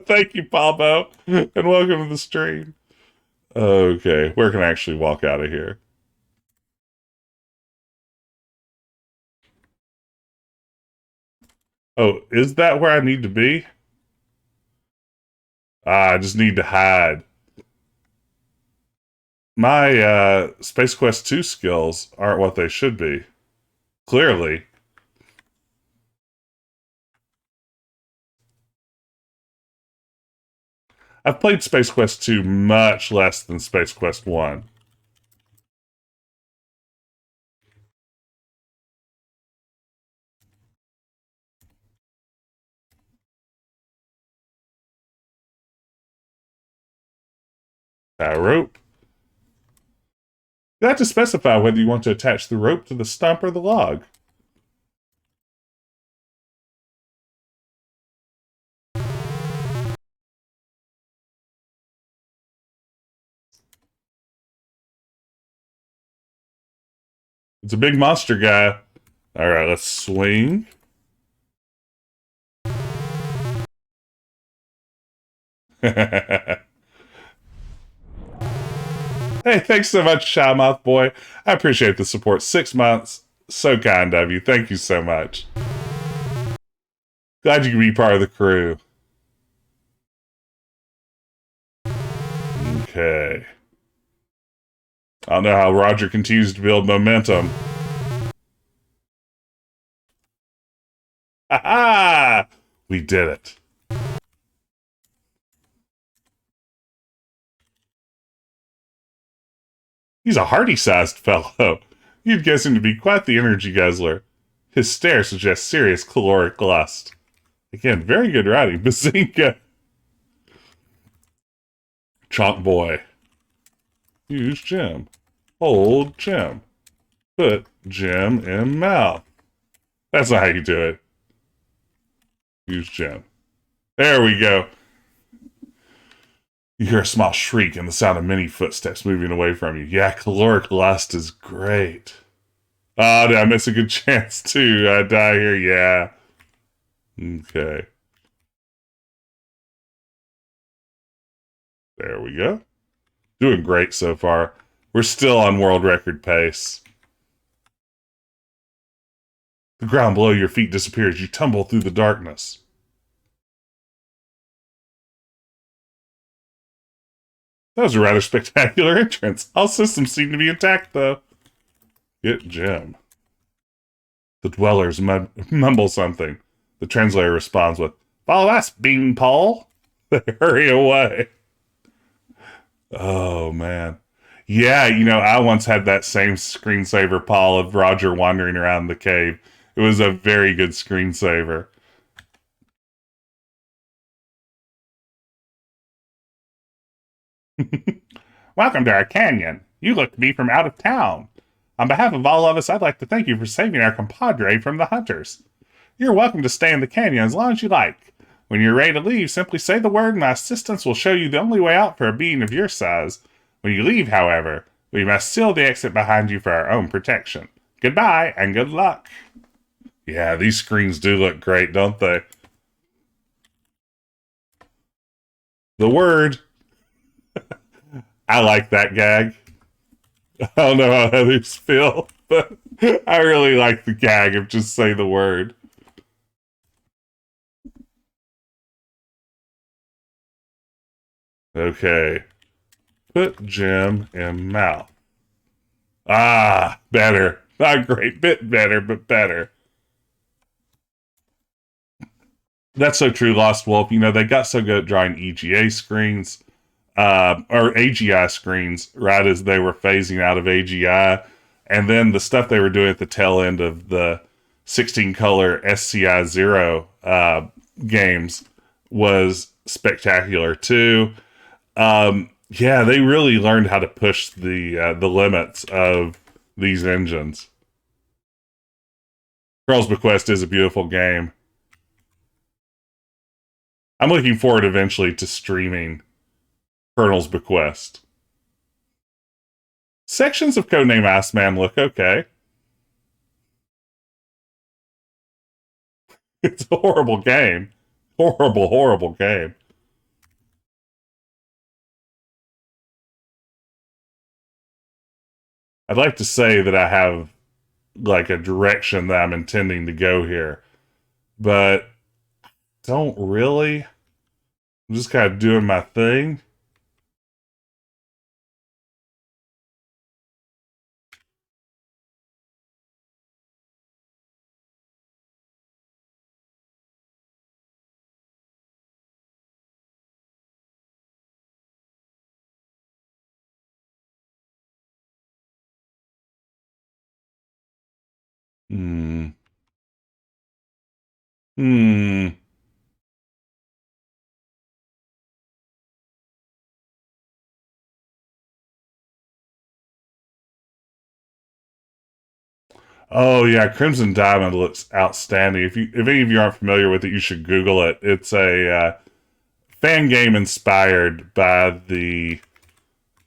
Thank you, Pablo, and welcome to the stream. Okay, where can I actually walk out of here? Oh, is that where I need to be? I just need to hide. My Space Quest 2 skills aren't what they should be. Clearly. I've played Space Quest 2 much less than Space Quest 1. A rope. You have to specify whether you want to attach the rope to the stump or the log. It's a big monster guy. Alright, let's swing. Hey, thanks so much, Shawmouth Boy. I appreciate the support. 6 months. So kind of you. Thank you so much. Glad you could be part of the crew. Okay. I don't know how Roger continues to build momentum. Ha-ha! We did it. He's a hearty-sized fellow. You'd guess him to be quite the energy guzzler. His stare suggests serious caloric lust. Again, very good writing. Bazinga! Chomp boy. Use gem. Hold gem. Put gem in mouth. That's not how you do it. Use gem. There we go. You hear a small shriek and the sound of many footsteps moving away from you. Yeah, caloric lust is great. Oh, did I miss a good chance to die here? Yeah. Okay. There we go. Doing great so far. We're still on world record pace. The ground below your feet disappears. You tumble through the darkness. That was a rather spectacular entrance. All systems seem to be intact, though. Get gem. The dwellers mumble something. The translator responds with, "Follow us, beanpole." They hurry away. Oh, man. Yeah, you know, I once had that same screensaver, Paul, of Roger wandering around the cave. It was a very good screensaver. Welcome to our canyon. You look to be from out of town. On behalf of all of us, I'd like to thank you for saving our compadre from the hunters. You're welcome to stay in the canyon as long as you like. When you're ready to leave, simply say the word and my assistants will show you the only way out for a being of your size. When you leave, however, we must seal the exit behind you for our own protection. Goodbye, and good luck. Yeah, these screens do look great, don't they? The word. I like that gag. I don't know how others feel, but I really like the gag of just say the word. Okay. Put gem in mouth. Ah, better. Not great, bit better, but better. That's so true, Lost Wolf. You know, they got so good at drawing EGA screens, or AGI screens, right as they were phasing out of AGI. And then the stuff they were doing at the tail end of the 16 color SCI Zero games was spectacular too. Yeah, they really learned how to push the limits of these engines. Girl's Bequest is a beautiful game. I'm looking forward eventually to streaming Colonel's Bequest. Sections of Codename Iceman look okay. It's a horrible game. Horrible, horrible game. I'd like to say that I have like a direction that I'm intending to go here, but don't really. I'm just kind of doing my thing. Hmm. Hmm. Oh yeah, Crimson Diamond looks outstanding. If any of you aren't familiar with it, you should Google it. It's a fan game inspired by the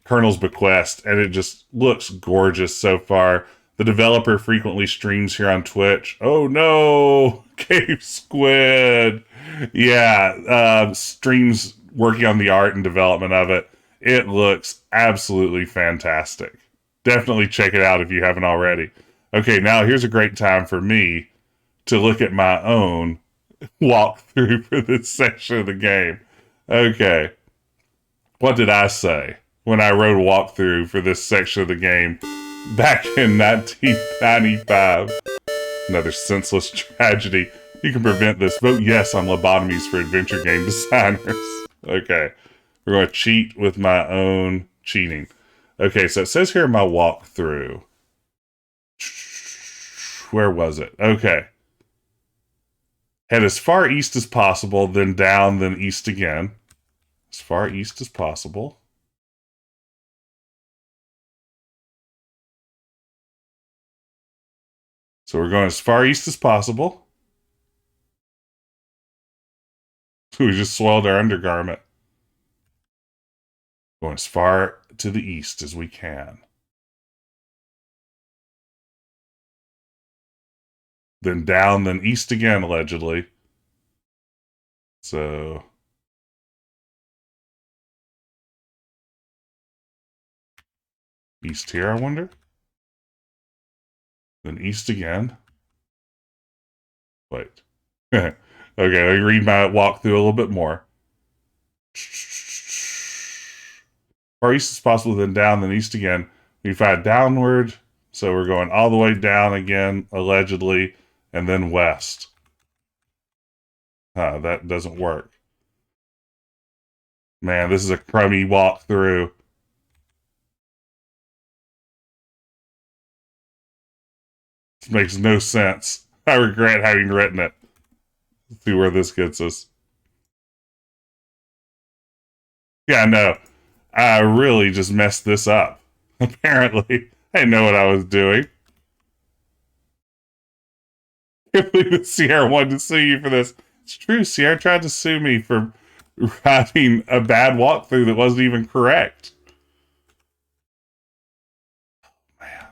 Colonel's Bequest, and it just looks gorgeous so far. The developer frequently streams here on Twitch. Oh no, Cave Squid. Yeah, streams working on the art and development of it. It looks absolutely fantastic. Definitely check it out if you haven't already. Okay, now here's a great time for me to look at my own walkthrough for this section of the game. Okay, what did I say when I wrote a walkthrough for this section of the game back in 1995? Another senseless tragedy. You can prevent this. Vote yes on lobotomies for adventure game designers. Okay, we're going to cheat with my own cheating. Okay, so it says here in my walkthrough. Where was it? Okay. Head as far east as possible, then down, then east again. As far east as possible. So we're going as far east as possible. We just soiled our undergarment. Going as far to the east as we can. Then down, then east again, allegedly. So east here, I wonder? Then east again. Wait. Okay, let me read my walkthrough a little bit more. Far east as possible, then down, then east again. We find downward, so we're going all the way down again, allegedly, and then west. That doesn't work. Man, this is a crummy walkthrough. This makes no sense. I regret having written it. Let's see where this gets us. Yeah, no. I really just messed this up. Apparently. I didn't know what I was doing. I can't believe that Sierra wanted to sue you for this. It's true, Sierra tried to sue me for writing a bad walkthrough that wasn't even correct. Man.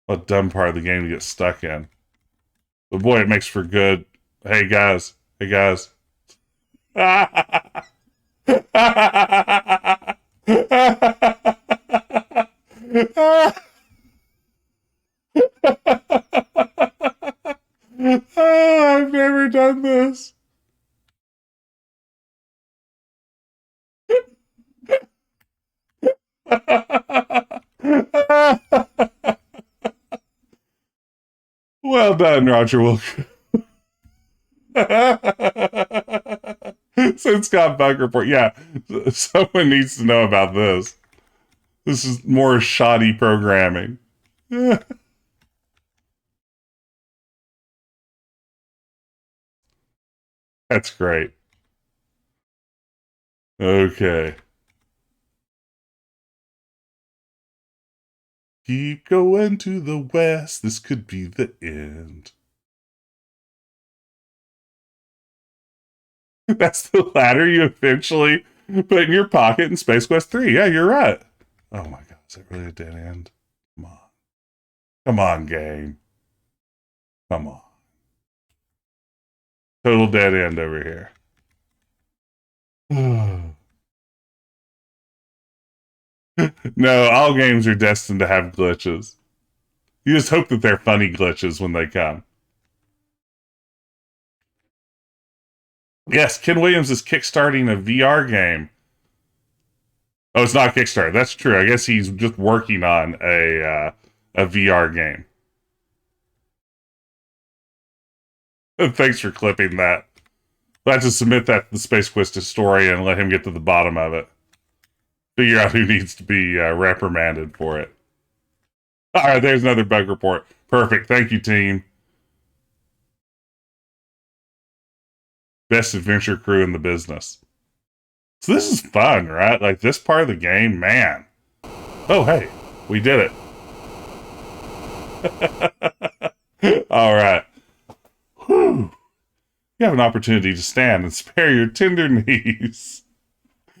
What a dumb part of the game to get stuck in. But boy, it makes for good. Hey guys. Hey guys. Oh, I've never done this. Well done, Roger Wilk. Since got bug report, yeah, someone needs to know about this. This is more shoddy programming. That's great. Okay. Keep going to the west. This could be the end. That's the ladder you eventually put in your pocket in Space Quest 3. Yeah, you're right. Oh my god, is that really a dead end? Come on. Come on, game. Come on. Total dead end over here. No, all games are destined to have glitches. You just hope that they're funny glitches when they come. Yes, Ken Williams is kickstarting a VR game. Oh, it's not Kickstarter. That's true. I guess he's just working on a VR game. Thanks for clipping that. We'll have to submit that to the Space Quest historian and let him get to the bottom of it. Figure out who needs to be reprimanded for it. All right, there's another bug report. Perfect. Thank you, team. Best adventure crew in the business. So this is fun, right? Like this part of the game, man. Oh, hey, we did it. All right. Whew. You have an opportunity to stand and spare your tender knees.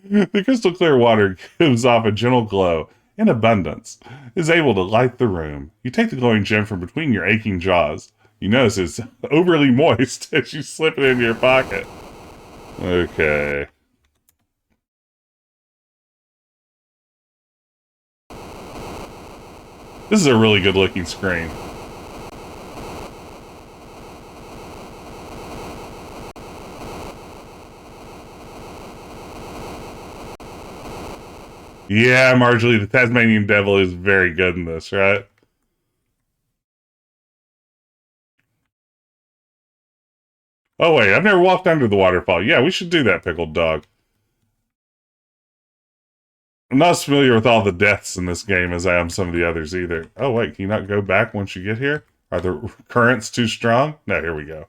The crystal clear water gives off a gentle glow in abundance, is able to light the room. You take the glowing gem from between your aching jaws. You notice it's overly moist as you slip it into your pocket. Okay. This is a really good looking screen. Yeah, Marjorie, the Tasmanian Devil is very good in this, right? Oh, wait, I've never walked under the waterfall. Yeah, we should do that, Pickled Dog. I'm not as familiar with all the deaths in this game as I am some of the others either. Oh, wait, can you not go back once you get here? Are the currents too strong? No, here we go.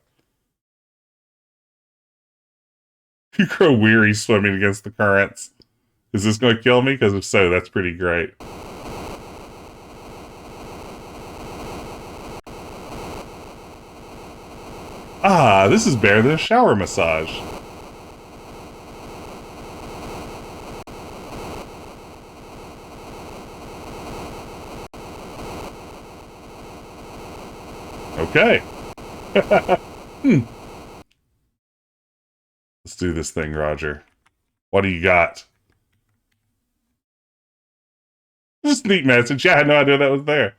You grow weary swimming against the currents. Is this going to kill me? Because if so, that's pretty great. Ah, this is better than a shower massage. Okay. Let's do this thing, Roger. What do you got? Just a neat message. Yeah, I had no idea that was there.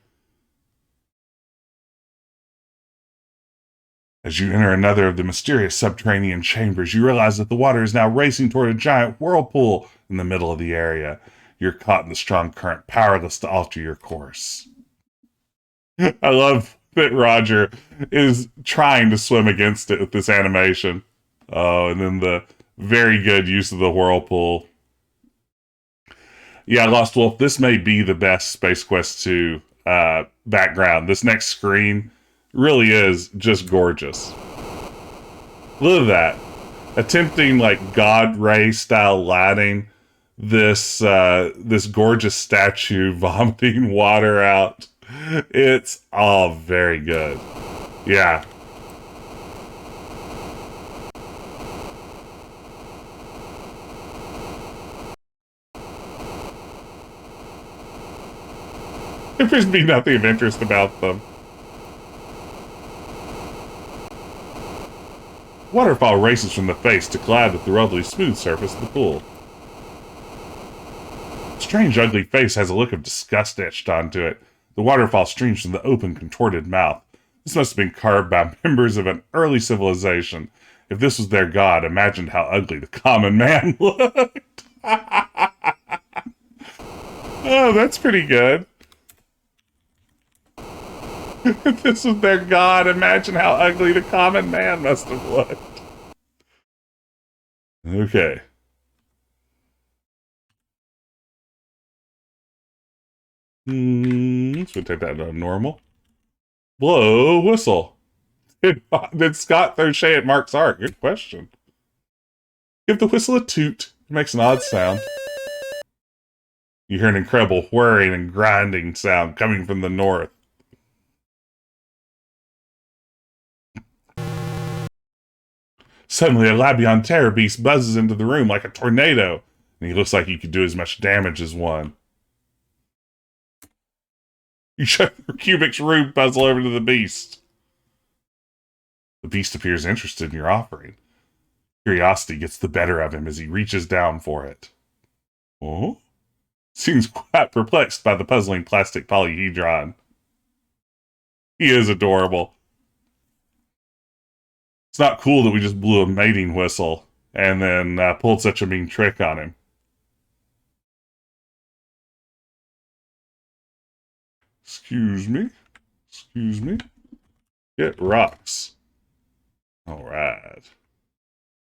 As you enter another of the mysterious subterranean chambers, you realize that the water is now racing toward a giant whirlpool in the middle of the area. You're caught in the strong current, powerless to alter your course. I love that Roger is trying to swim against it with this animation. Oh, and then the very good use of the whirlpool. Yeah, Lost Wolf, this may be the best Space Quest 2 background. This next screen really is just gorgeous. Look at that. Attempting like God Ray style lighting. This gorgeous statue vomiting water out. It's all very good. Yeah. There appears to be nothing of interest about them. Waterfall races from the face to collide with the relatively smooth surface of the pool. The strange, ugly face has a look of disgust etched onto it. The waterfall streams from the open, contorted mouth. This must have been carved by members of an early civilization. If this was their god, imagine how ugly the common man looked. Oh, that's pretty good. If this was their god, imagine how ugly the common man must have looked. Okay. So take that to normal. Blow whistle. Did Scott throw shade at Mark's art? Good question. Give the whistle a toot. It makes an odd sound. You hear an incredible whirring and grinding sound coming from the north. Suddenly, a Labion terror beast buzzes into the room like a tornado, and he looks like he could do as much damage as one. You shove your Rubik's Rube puzzle over to the beast. The beast appears interested in your offering. Curiosity gets the better of him as he reaches down for it. Oh? Seems quite perplexed by the puzzling plastic polyhedron. He is adorable. It's not cool that we just blew a mating whistle and then pulled such a mean trick on him. Excuse me. Excuse me. Get rocks. All right.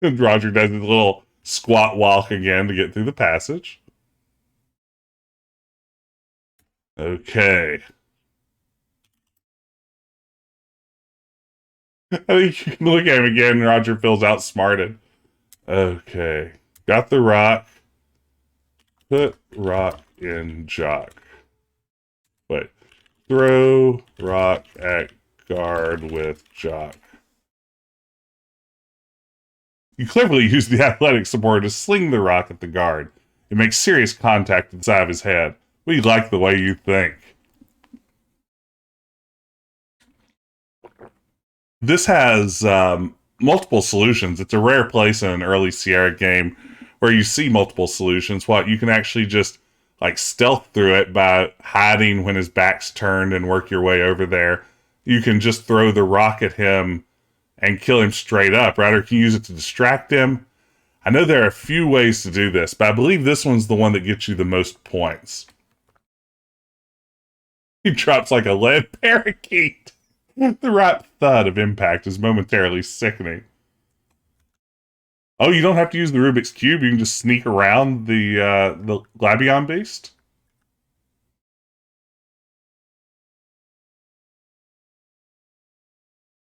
And Roger does his little squat walk again to get through the passage. Okay. I think you can look at him again and Roger feels outsmarted. Okay. Got the rock. Put rock in jock. Wait. Throw rock at guard with jock. You cleverly use the athletic support to sling the rock at the guard. It makes serious contact inside of his head. We like the way you think. This has multiple solutions. It's a rare place in an early Sierra game where you see multiple solutions. You can actually just like stealth through it by hiding when his back's turned and work your way over there. You can just throw the rock at him and kill him straight up, right? Or you can use it to distract him. I know there are a few ways to do this, but I believe this one's the one that gets you the most points. He drops like a lead parakeet. The right thud of impact is momentarily sickening. Oh, you don't have to use the Rubik's Cube. You can just sneak around the Glabion Beast?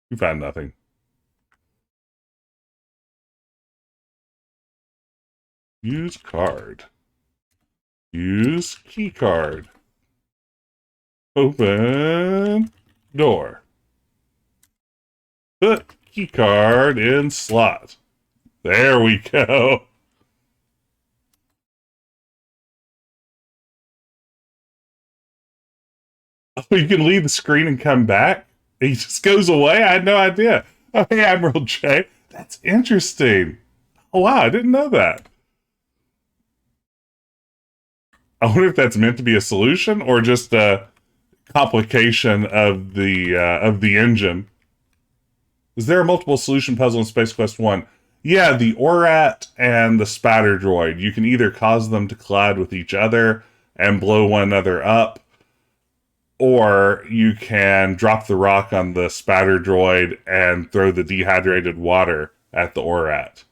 You find nothing. Use card. Use key card. Open door. Put key card in slot. There we go. Oh, you can leave the screen and come back? He just goes away? I had no idea. Oh, hey, Admiral J. That's interesting. Oh, wow, I didn't know that. I wonder if that's meant to be a solution or just a complication of the engine. Is there a multiple solution puzzle in Space Quest 1? Yeah, the Orat and the Spatter Droid. You can either cause them to collide with each other and blow one another up, or you can drop the rock on the Spatter Droid and throw the dehydrated water at the Orat.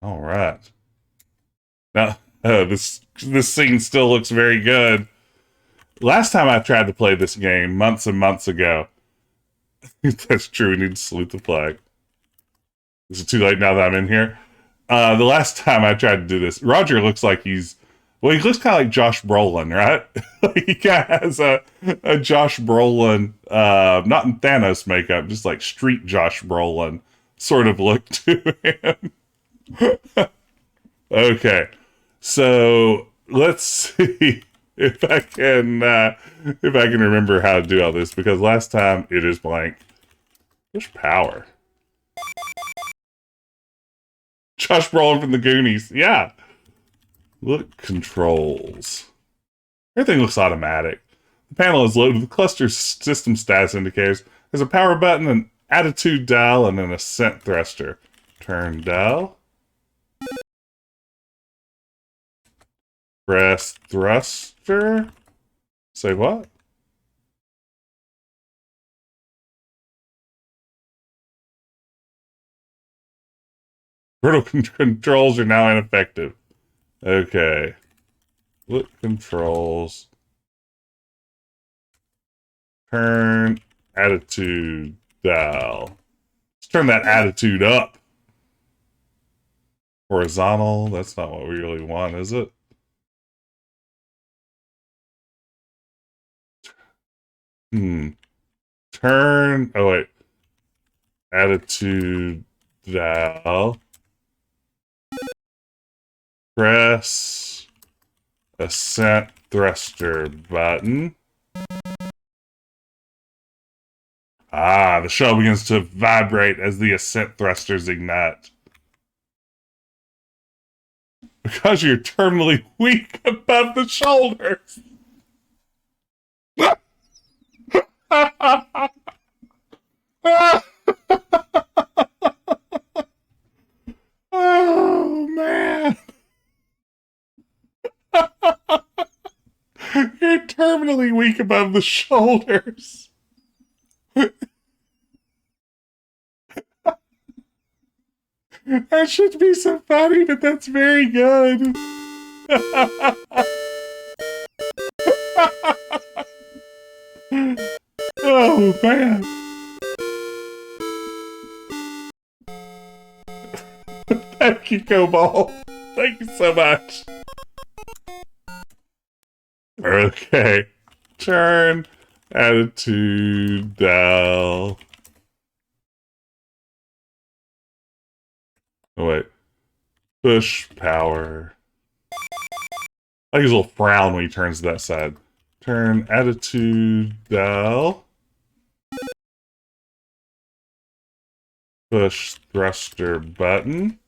All right. Now, this scene still looks very good. Last time I tried to play this game, months and months ago. That's true, we need to salute the flag. Is it too late now that I'm in here? The last time I tried to do this, Roger looks like he looks kind of like Josh Brolin, right? He kind of has a Josh Brolin, not in Thanos makeup, just like street Josh Brolin sort of look to him. Okay, so let's see if I can remember how to do all this, because last time it is blank. There's power. Josh Brolin from the Goonies, yeah. Look, controls. Everything looks automatic. The panel is loaded with cluster system status indicators. There's a power button, an attitude dial, and an ascent thruster. Turn dial. Press thruster? Say what? Vertical controls are now ineffective. Okay. Look controls. Turn attitude dial. Let's turn that attitude up. Horizontal. That's not what we really want, is it? Turn. Oh, wait. Attitude dial. Press ascent thruster button. Ah, the shell begins to vibrate as the ascent thrusters ignite. Because you're terminally weak above the shoulders. Oh, man. You're terminally weak above the shoulders. That should be so funny, but that's very good. Oh, man. Thank you, Cobalt. Thank you so much. Okay. Turn attitude dial. Oh, wait. Push power. I like his little frown when he turns to that side. Turn attitude dial. Push thruster button.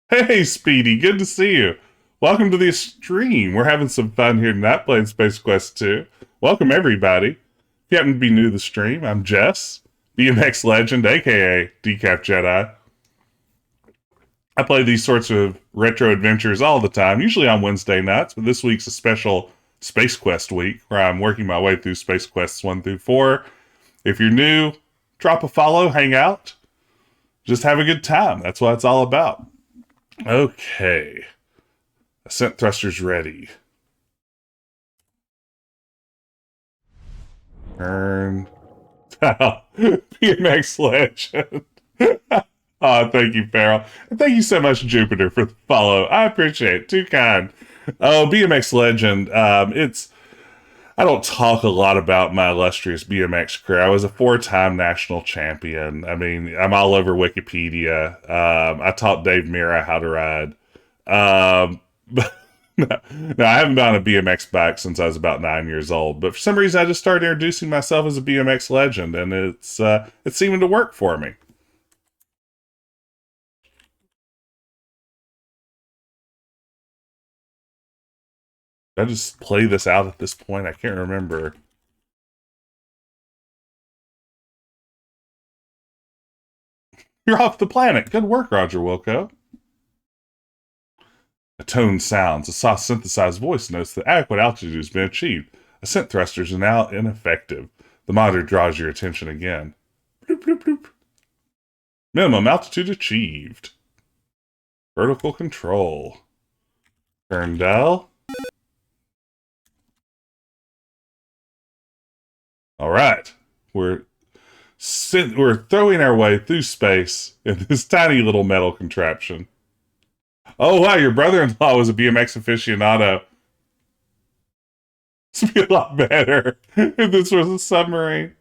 Hey, Speedy, good to see you. Welcome to the stream. We're having some fun here tonight playing Space Quest 2. Welcome, everybody. If you happen to be new to the stream, I'm Jess, BMX legend, aka Decaf Jedi. I play these sorts of retro adventures all the time, usually on Wednesday nights, but this week's a special Space Quest week where I'm working my way through Space Quests 1 through 4. If you're new, drop a follow, hang out, just have a good time. That's what it's all about. Okay. Ascent thrusters ready. Turn. BMX legend. Oh, thank you, Farrell. And thank you so much, Jupiter, for the follow. I appreciate it. Too kind. Oh, BMX legend. I don't talk a lot about my illustrious BMX career. I was a 4-time national champion. I mean, I'm all over Wikipedia. I taught Dave Mira how to ride. But no, I haven't been on a BMX bike since I was about 9 years old. But for some reason, I just started introducing myself as a BMX legend, and it's seeming to work for me. Did I just play this out at this point? I can't remember. You're off the planet. Good work, Roger Wilco. A tone sounds. A soft synthesized voice notes that adequate altitude has been achieved. Ascent thrusters are now ineffective. The monitor draws your attention again. Bloop, bloop, bloop. Minimum altitude achieved. Vertical control. Turn dial. All right. We're throwing our way through space in this tiny little metal contraption. Oh, wow, your brother-in-law was a BMX aficionado. This would be a lot better if this was a submarine.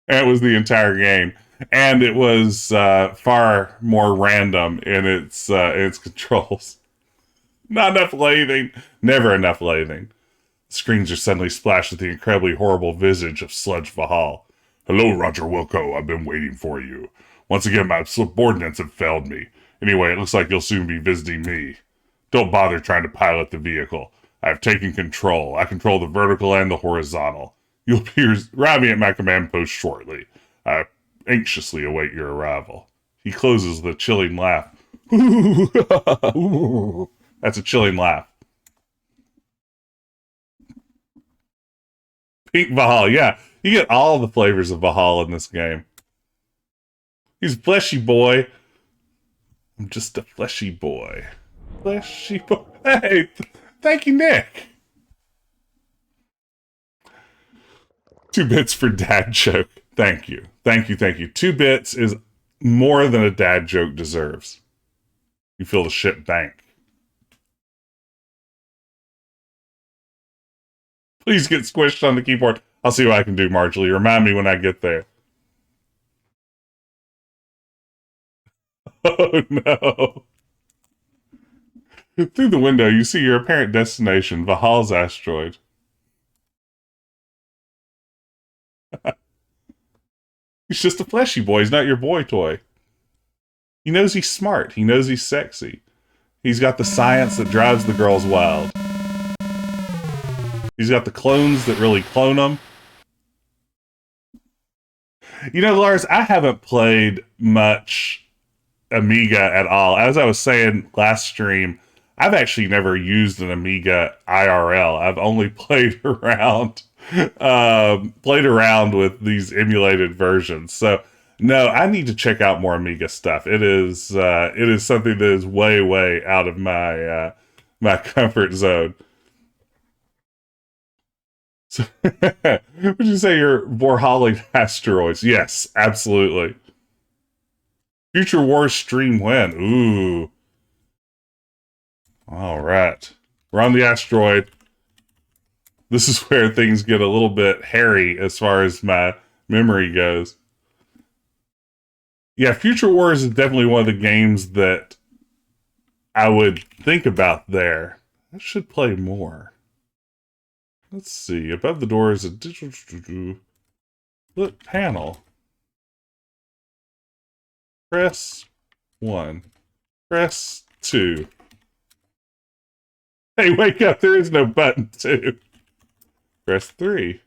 And it was the entire game. And it was far more random in its controls. Not enough lathing. Never enough lathing. The screens are suddenly splashed with the incredibly horrible visage of Sludge Vohaul. Hello, Roger Wilco. I've been waiting for you. Once again, my subordinates have failed me. Anyway, it looks like you'll soon be visiting me. Don't bother trying to pilot the vehicle. I have taken control. I control the vertical and the horizontal. You'll be arriving at my command post shortly. I anxiously await your arrival. He closes with a chilling laugh. That's a chilling laugh. Pink Vohaul, yeah. You get all the flavors of Vohaul in this game. He's a fleshy boy. I'm just a fleshy boy. Fleshy boy. Hey, thank you, Nick. 2 bits for dad joke. Thank you. Thank you, thank you. 2 bits is more than a dad joke deserves. You feel the ship bank. Please get squished on the keyboard. I'll see what I can do, Marjorie. Remind me when I get there. Oh, no. Through the window, you see your apparent destination, Vohaul's asteroid. He's just a fleshy boy. He's not your boy toy. He knows he's smart. He knows he's sexy. He's got the science that drives the girls wild. He's got the clones that really clone them. You know, Lars, I haven't played much Amiga at all. As I was saying last stream, I've actually never used an Amiga IRL. I've only played around with these emulated versions. So no, I need to check out more Amiga stuff. It is something that is way out of my my comfort zone. So, would you say you're Vohauling asteroids? Yes, absolutely. Future Wars stream when? Ooh. All right. We're on the asteroid. This is where things get a little bit hairy as far as my memory goes. Yeah, Future Wars is definitely one of the games that I would think about there. I should play more. Let's see. Above the door is a digital look panel. Press 1. Press 2. Hey, wake up. There is no button 2. Press 3.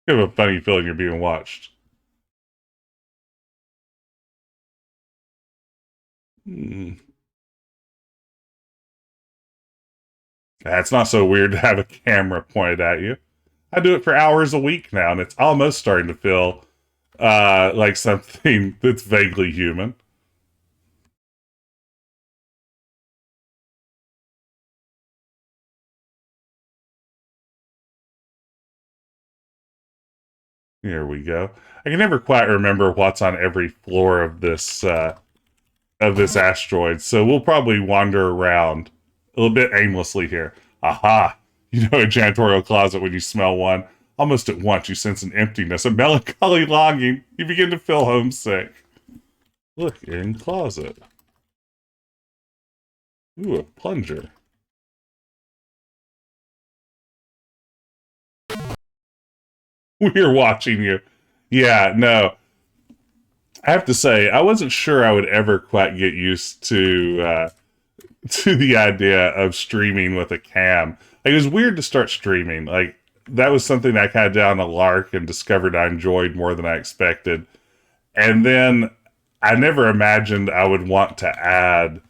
You have a funny feeling you're being watched. It's not so weird to have a camera pointed at you. I do it for hours a week now, and it's almost starting to feel like something that's vaguely human. Here we go. I can never quite remember what's on every floor of this asteroid, so we'll probably wander around a little bit aimlessly here. Aha! You know a janitorial closet when you smell one. Almost at once you sense an emptiness, a melancholy longing. You begin to feel homesick. Look in closet. Ooh, a plunger. We're watching you. Yeah, no. I have to say, I wasn't sure I would ever quite get used to the idea of streaming with a cam. Like, it was weird to start streaming. Like, that was something I kind of did on a lark and discovered I enjoyed more than I expected. And then I never imagined I would want to add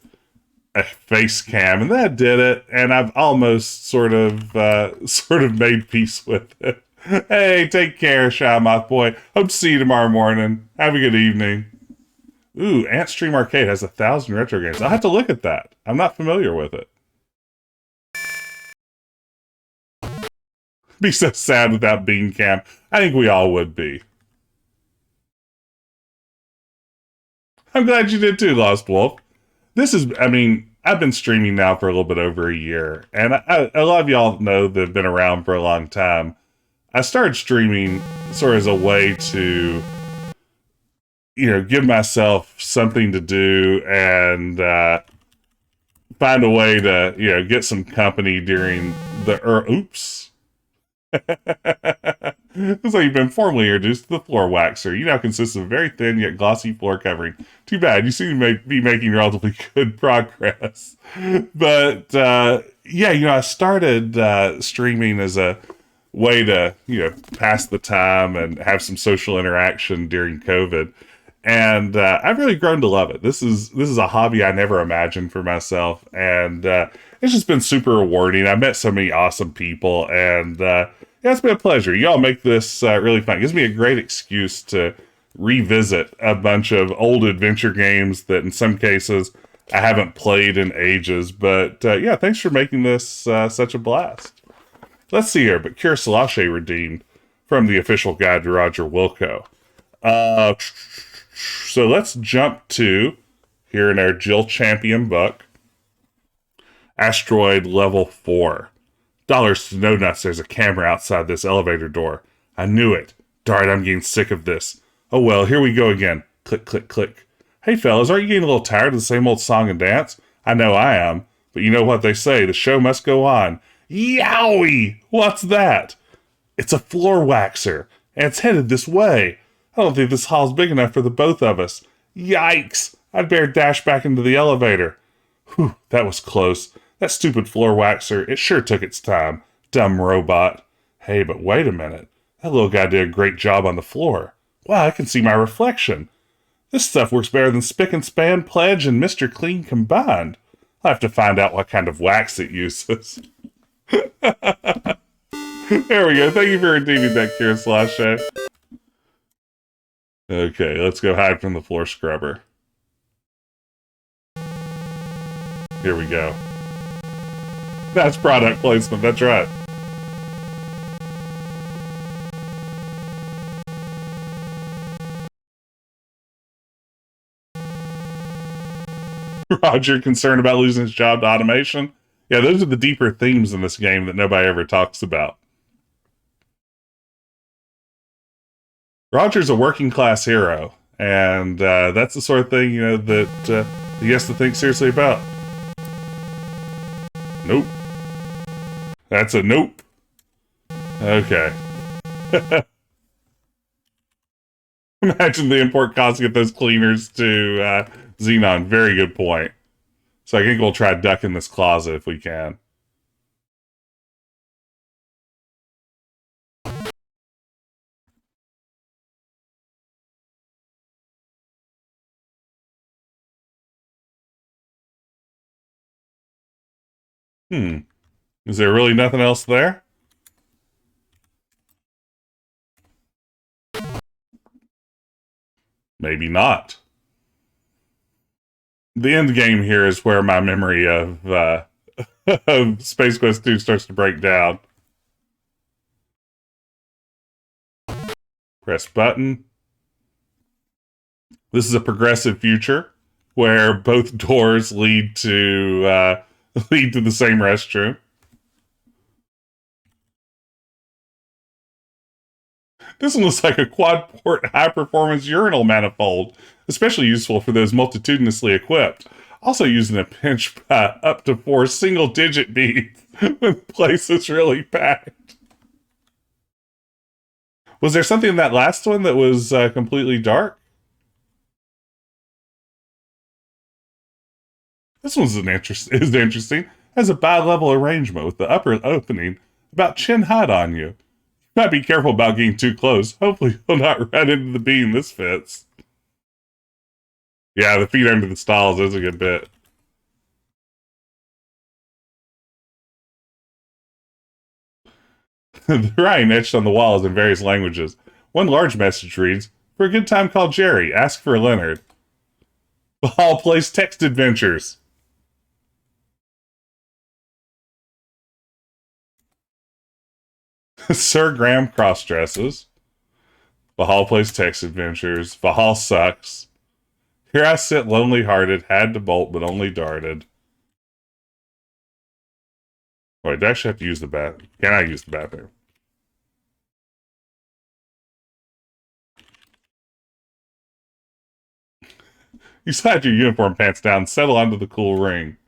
a face cam, and then I did it, and I've almost sort of made peace with it. Hey, take care, Shymoth boy. Hope to see you tomorrow morning. Have a good evening. Ooh, Antstream Arcade has 1,000 retro games. I'll have to look at that. I'm not familiar with it. Be so sad without Bean Cam. I think we all would be. I'm glad you did too, Lost Wolf. This is, I mean, I've been streaming now for a little bit over a year, and a lot of y'all know that have been around for a long time. I started streaming sort of as a way to, you know, give myself something to do and find a way to, you know, get some company during the oops. Looks like you've been formally introduced to the floor waxer. You now consist of a very thin yet glossy floor covering. Too bad. You seem to be making relatively good progress. But, yeah, I started streaming as a way to, pass the time and have some social interaction during COVID. And I've really grown to love it. This is a hobby I never imagined for myself. And it's just been super rewarding. I met so many awesome people. And, yeah, it's been a pleasure. Y'all make this really fun. It gives me a great excuse to revisit a bunch of old adventure games that in some cases I haven't played in ages. But yeah, thanks for making this such a blast. Let's see here. But Cure Salache redeemed from the official guide to Roger Wilco. So let's jump to, here in our Jill Champion book, Asteroid Level 4. Dollars to no nuts, there's a camera outside this elevator door. I knew it. Darn, I'm getting sick of this. Oh well, here we go again. Click, click, click. Hey fellas, aren't you getting a little tired of the same old song and dance? I know I am. But you know what they say, the show must go on. Yowie! What's that? It's a floor waxer, and it's headed this way. I don't think this hall's big enough for the both of us. Yikes! I'd better dash back into the elevator. Whew, that was close. That stupid floor waxer, it sure took its time. Dumb robot. Hey, but wait a minute. That little guy did a great job on the floor. Wow, I can see my reflection. This stuff works better than Spick and Span, Pledge, and Mr. Clean combined. I'll have to find out what kind of wax it uses. There we go. Thank you for redeeming that, Kira Slash. Okay, let's go hide from the floor scrubber. Here we go. That's product placement, that's right. Roger concerned about losing his job to automation. Yeah, those are the deeper themes in this game that nobody ever talks about. Roger's a working class hero, and that's the sort of thing, that he has to think seriously about. Nope. That's a nope. Okay. Imagine the import cost to get those cleaners to Xenon. Very good point. So I think we'll try ducking this closet if we can. Is there really nothing else there? Maybe not. The end game here is where my memory of, of Space Quest 2 starts to break down. Press button. This is a progressive future where both doors lead to the same restroom. This one looks like a quad-port high-performance urinal manifold, especially useful for those multitudinously equipped. Also used in a pinch by up to 4 single-digit beats when the place is really packed. Was there something in that last one that was completely dark? This one's is interesting. It has a bi-level arrangement with the upper opening about chin height on you. Might be careful about getting too close. Hopefully you'll not run into the beam this fits. Yeah, the feet under the stalls is a good bit. The writing etched on the walls in various languages. One large message reads, "For a good time called Jerry, ask for Leonard." Vohaul plays text adventures. Sir Graham cross-dresses. Vohaul plays text adventures. Vohaul sucks. Here I sit lonely-hearted, had to bolt, but only darted. Wait, do I actually have to use the bathroom? Can I use the bathroom? You slide your uniform pants down and settle onto the cool ring.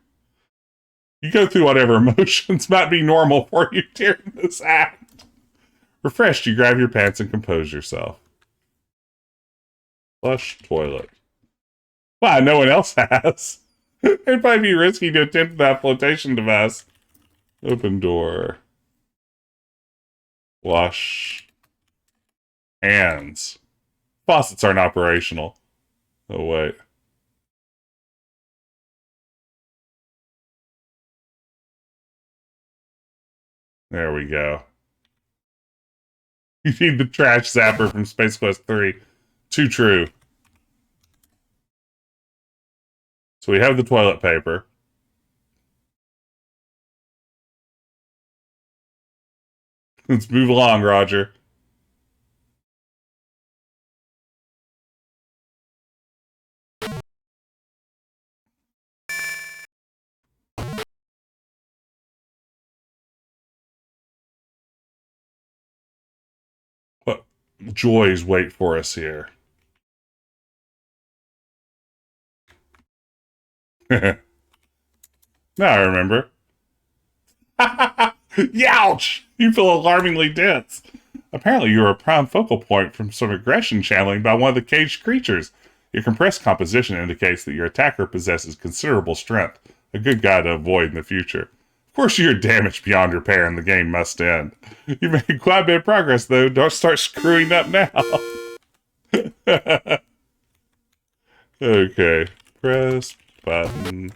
You go through whatever emotions might be normal for you during this act. Refreshed, you grab your pants and compose yourself. Flush toilet. Wow, no one else has. It'd probably be risky to attempt that flotation device. Open door. Wash hands. Faucets aren't operational. Oh, wait. There we go. You need the trash zapper from Space Quest 3. Too true. So we have the toilet paper. Let's move along, Roger. What joys wait for us here? Now I remember. Youch! You feel alarmingly dense. Apparently you are a prime focal point from some aggression channeling by one of the caged creatures. Your compressed composition indicates that your attacker possesses considerable strength, a good guy to avoid in the future. Of course you're damaged beyond repair and the game must end. You made quite a bit of progress though, don't start screwing up now. Okay, press button.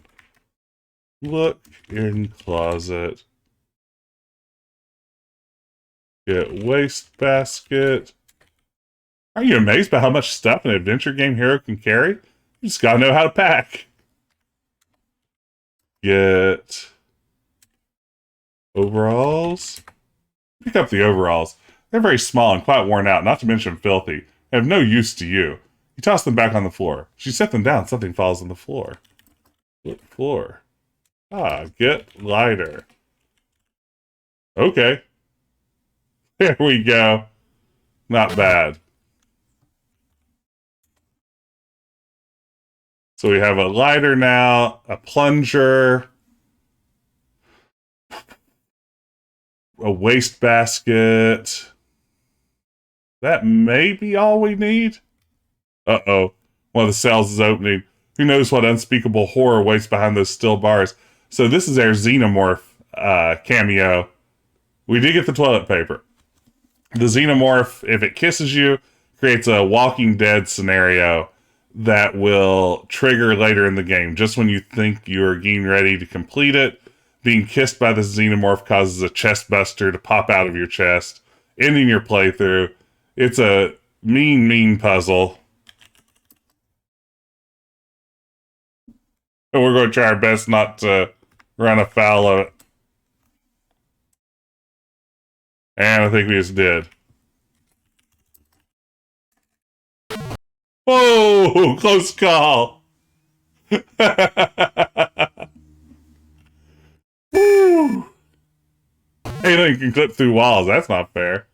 Look in closet. Get waste basket. Are you amazed by how much stuff an adventure game hero can carry? You just gotta know how to pack. Get overalls. Pick up the overalls. They're very small and quite worn out, not to mention filthy. They have no use to you. You toss them back on the floor. As you set them down, something falls on the floor. What floor? Ah, get lighter. Okay. There we go. Not bad. So we have a lighter now, a plunger, a waste basket. That may be all we need. Uh-oh. One of the cells is opening. Who knows what unspeakable horror waits behind those still bars. So this is our xenomorph cameo. We did get the toilet paper. The xenomorph, if it kisses you, creates a Walking Dead scenario that will trigger later in the game. Just when you think you're getting ready to complete it, being kissed by the xenomorph causes a chest buster to pop out of your chest, ending your playthrough. It's a mean puzzle. And we're going to try our best not to run afoul of it. And I think we just did. Whoa! Close call! Woo! Anything can clip through walls. That's not fair.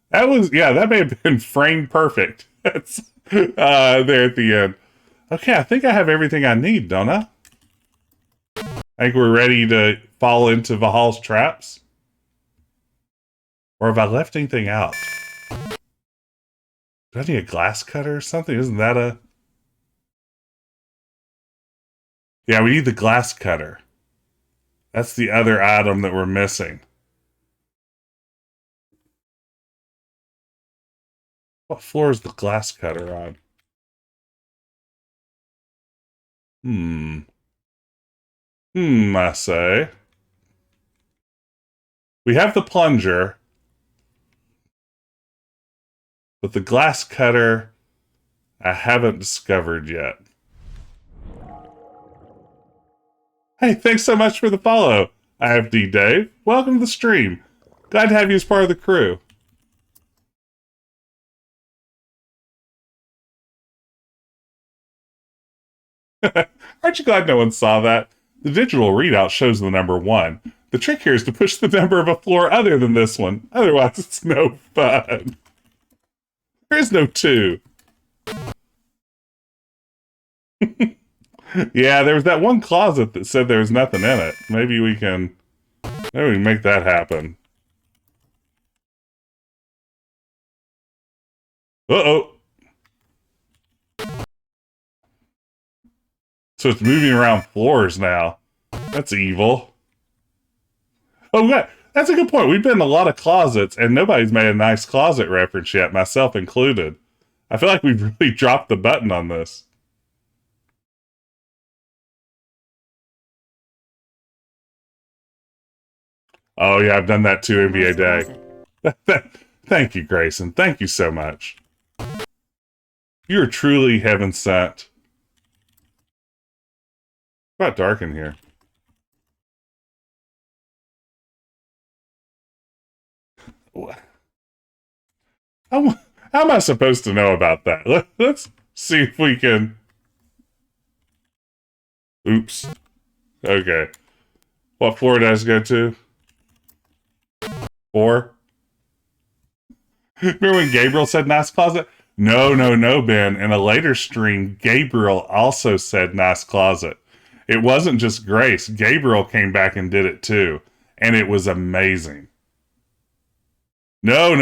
That was, yeah, that may have been frame perfect. That's there at the end. Okay, I think I have everything I need, don't I? I think we're ready to fall into Vohaul's traps. Or have I left anything out? Do I need a glass cutter or something? Isn't that a... Yeah, we need the glass cutter. That's the other item that we're missing. What floor is the glass cutter on? I say. We have the plunger. But the glass cutter, I haven't discovered yet. Hey, thanks so much for the follow. I have D Dave. Welcome to the stream. Glad to have you as part of the crew. Aren't you glad no one saw that? The digital readout shows the number 1. The trick here is to push the number of a floor other than this one. Otherwise, it's no fun. There is no 2. Yeah, there was that one closet that said there was nothing in it. Maybe we can make that happen. Uh-oh. So it's moving around floors now. That's evil. Oh, yeah. That's a good point. We've been in a lot of closets, and nobody's made a nice closet reference yet, myself included. I feel like we've really dropped the button on this. Oh, yeah, I've done that too, NBA Day. Thank you, Grayson. Thank you so much. You are truly heaven sent. It's about dark in here. How am I supposed to know about that? Let's see if we can... Oops. Okay. What floor did I go to? 4? Remember when Gabriel said nice closet? No, Ben. In a later stream, Gabriel also said nice closet. It wasn't just Grace. Gabriel came back and did it too. And it was amazing. No.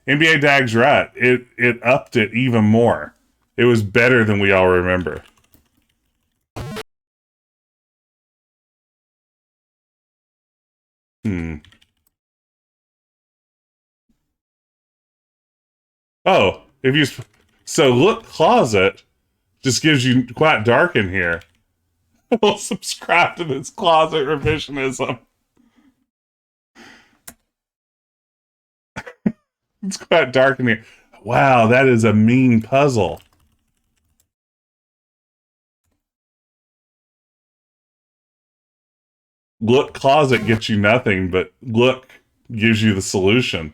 NBA Dag's right. It upped it even more. It was better than we all remember. Oh, if you... So look, closet just gives you quite dark in here. We'll subscribe to this closet revisionism. It's quite dark in here. Wow, that is a mean puzzle. Look, closet gets you nothing, but look gives you the solution.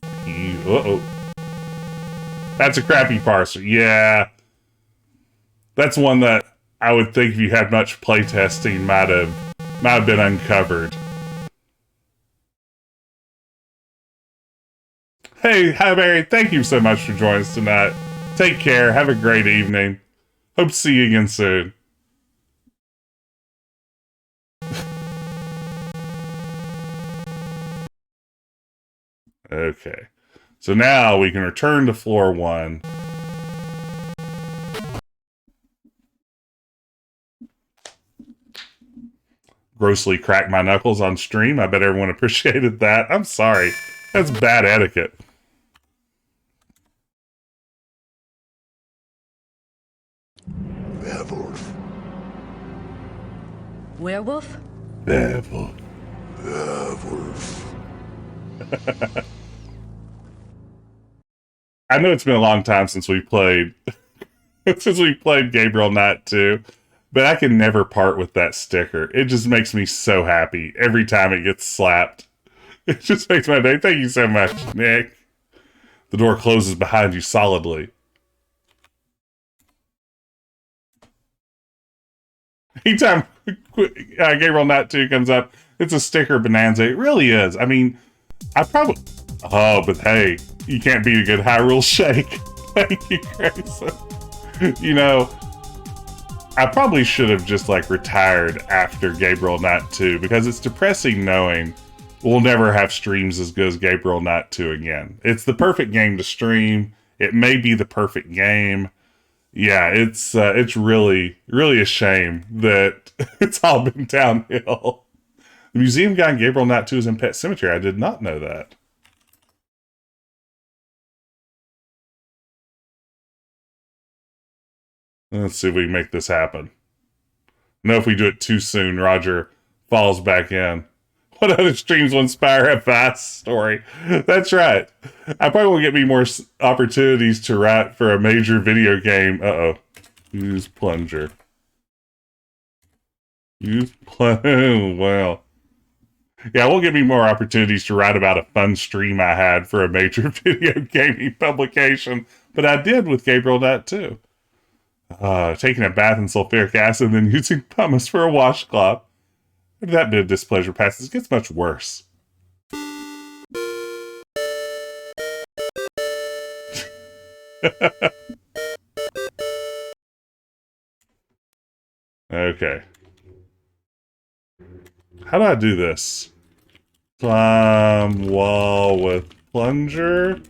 Uh-oh. That's a crappy parser. Yeah. That's one that I would think if you had much playtesting might have been uncovered. Hey, hi Barry, thank you so much for joining us tonight. Take care, have a great evening. Hope to see you again soon. Okay. So now we can return to floor 1. Grossly cracked my knuckles on stream. I bet everyone appreciated that. I'm sorry. That's bad etiquette. Werewolf. Werewolf? Werewolf. Werewolf. I know it's been a long time since we played Gabriel Knight 2, but I can never part with that sticker. It just makes me so happy every time it gets slapped. It just makes my day. Thank you so much, Nick. The door closes behind you solidly. Anytime Gabriel Knight 2 comes up, it's a sticker bonanza. It really is. I mean, I probably... Oh, but hey, you can't beat a good Hyrule Shake. Thank you, Grayson. You know, I probably should have just, like, retired after Gabriel Knight 2, because it's depressing knowing we'll never have streams as good as Gabriel Knight 2 again. It's the perfect game to stream. It may be the perfect game. Yeah, it's really, really a shame that it's all been downhill. The museum guy in Gabriel Knight 2 is in Pet Cemetery. I did not know that. Let's see if we can make this happen. No, if we do it too soon, Roger falls back in. What other streams will inspire a fast story? That's right. I probably will get me more opportunities to write for a major video game. Uh-oh. Use plunger. Use plunger. Well. Yeah, it will give me more opportunities to write about a fun stream I had for a major video gaming publication. But I did with Gabriel Knight too. Taking a bath in sulfuric acid and then using pumice for a washcloth. If that bit of displeasure passes, it gets much worse. Okay. How do I do this? Climb wall with plunger?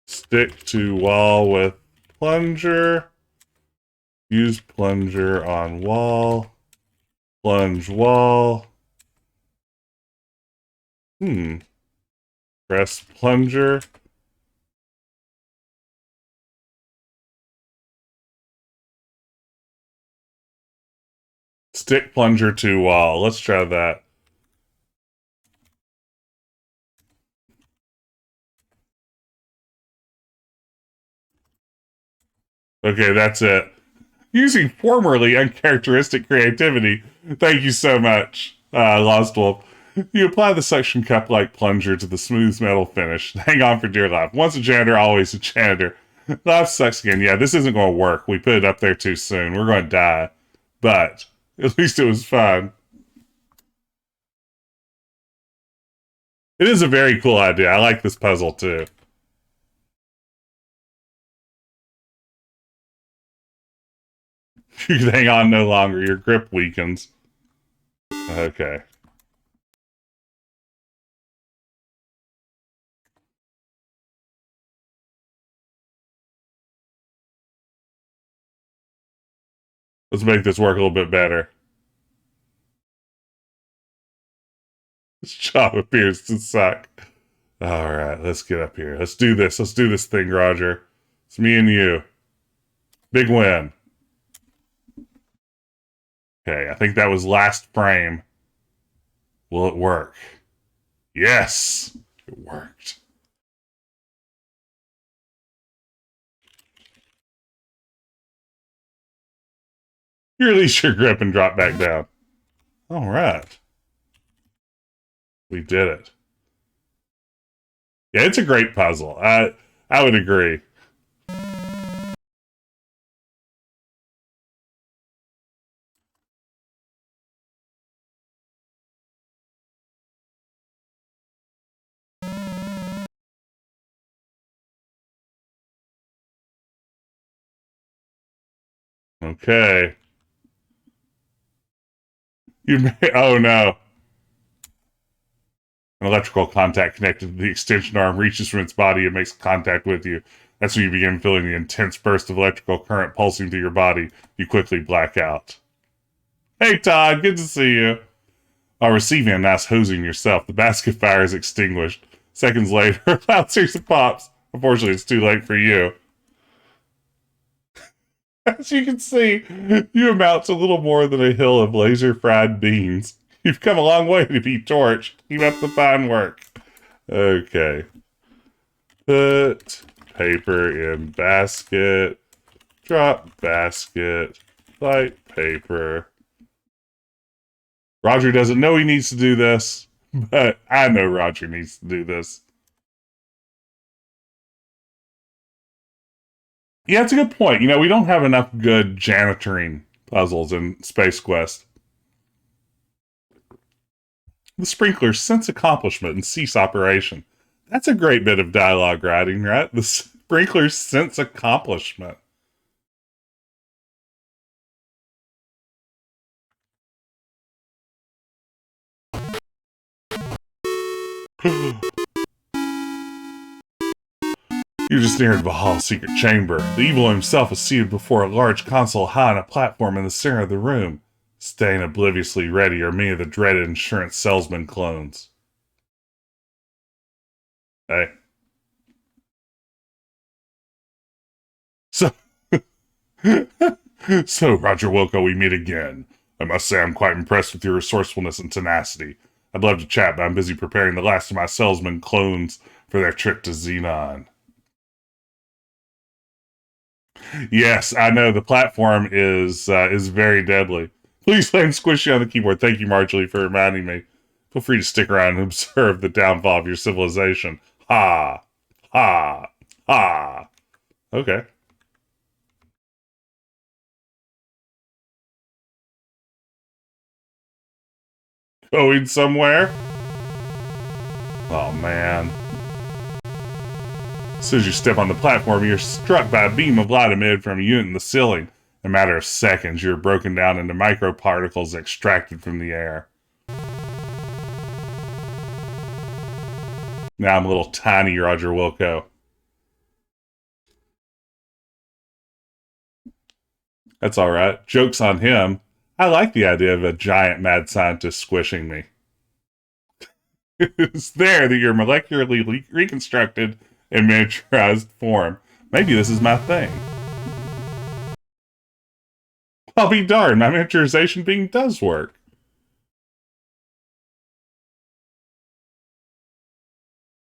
Stick to wall with plunger. Use plunger on wall. Plunge wall. Press plunger. Stick plunger to wall. Let's try that. Okay, that's it. Using formerly uncharacteristic creativity. Thank you so much, Lost Wolf. You apply the suction cup-like plunger to the smooth metal finish. Hang on for dear life. Once a janitor, always a janitor. Life sucks again. Yeah, this isn't going to work. We put it up there too soon. We're going to die. But at least it was fun. It is a very cool idea. I like this puzzle too. You can hang on no longer. Your grip weakens. Okay. Let's make this work a little bit better. This job appears to suck. Alright, let's get up here. Let's do this. Let's do this thing, Roger. It's me and you. Big win. Okay, I think that was last frame. Will it work? Yes! It worked. You release your grip and drop back down. Alright. We did it. Yeah, it's a great puzzle. I would agree. Okay. You may, oh no. An electrical contact connected to the extension arm reaches from its body and makes contact with you. That's when you begin feeling the intense burst of electrical current pulsing through your body. You quickly black out. Hey Todd, good to see you. While receiving a nice hosing yourself, the basket fire is extinguished. Seconds later, a loud series of pops. Unfortunately, it's too late for you. As you can see, you amount to little more than a hill of laser-fried beans. You've come a long way to be torched. Keep up the fine work. Okay. Put paper in basket. Drop basket. Light paper. Roger doesn't know he needs to do this, but I know Roger needs to do this. Yeah, it's a good point. You know, we don't have enough good janitoring puzzles in Space Quest. The sprinklers sense accomplishment and cease operation. That's a great bit of dialogue writing, right? The sprinklers sense accomplishment. You just neared Vohaul's secret chamber. The evil himself is seated before a large console high on a platform in the center of the room. Staying obliviously ready are many of the dreaded insurance salesman clones. Hey. So, so Roger Wilco, we meet again. I must say I'm quite impressed with your resourcefulness and tenacity. I'd love to chat, but I'm busy preparing the last of my salesman clones for their trip to Xenon. Yes, I know the platform is very deadly. Please land squishy on the keyboard. Thank you, Marjorie, for reminding me. Feel free to stick around and observe the downfall of your civilization. Ha! Ha! Ha! Okay. Going somewhere? Oh, man. As soon as you step on the platform, you're struck by a beam of light emitted from a unit in the ceiling. In a matter of seconds, you're broken down into microparticles extracted from the air. Now I'm a little tiny Roger Wilco. That's all right. Joke's on him. I like the idea of a giant mad scientist squishing me. It's there that you're molecularly reconstructed in miniaturized form. Maybe this is my thing. I'll be darned, my miniaturization being does work.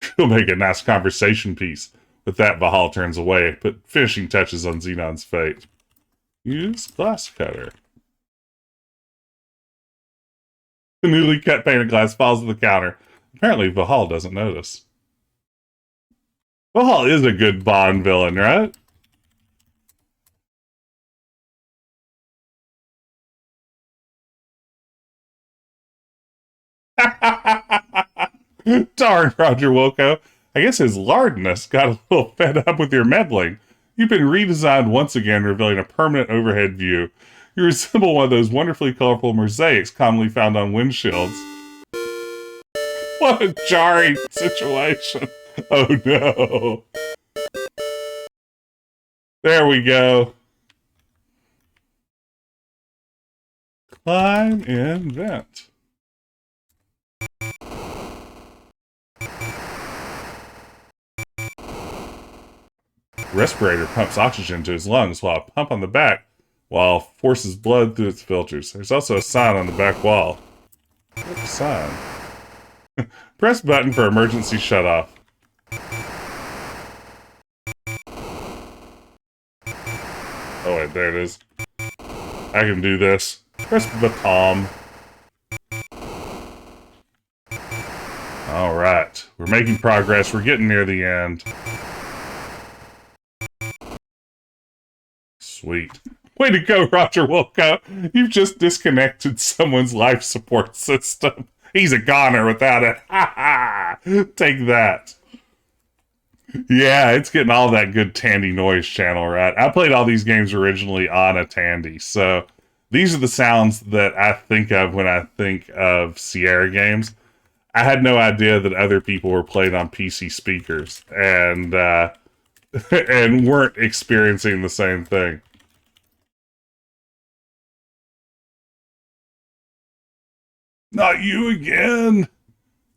She'll make a nice conversation piece. With that, Vohaul turns away, put finishing touches on Xenon's fate. Use glass cutter. The newly cut pane of glass falls to the counter. Apparently, Vohaul doesn't notice. Vohaul is a good Bond villain, right? Darn, Roger Wilco. I guess his lardness got a little fed up with your meddling. You've been redesigned once again, revealing a permanent overhead view. You resemble one of those wonderfully colorful mosaics commonly found on windshields. What a jarring situation. Oh no. There we go. Climb and vent. Respirator pumps oxygen to his lungs while a pump on the back forces blood through its filters. There's also a sign on the back wall. What sign? Press button for emergency shutoff. Oh wait, there it is. I can do this. Press baton. Alright, we're making progress. We're getting near the end. Sweet. Way to go, Roger Wilco. You've just disconnected someone's life support system. He's a goner without it. Ha ha! Take that. Yeah, it's getting all that good Tandy noise channel, right? I played all these games originally on a Tandy, so these are the sounds that I think of when I think of Sierra games. I had no idea that other people were playing on PC speakers and and weren't experiencing the same thing. Not you again!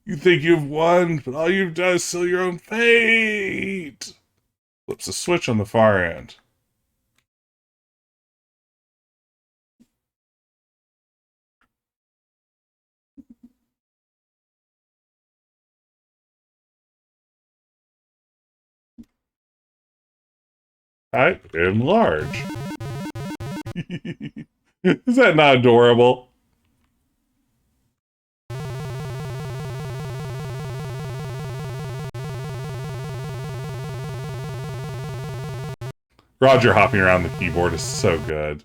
You think you've won, but all you've done is seal your own fate! Flips a switch on the far end. I am large. Is that not adorable? Roger hopping around the keyboard is so good.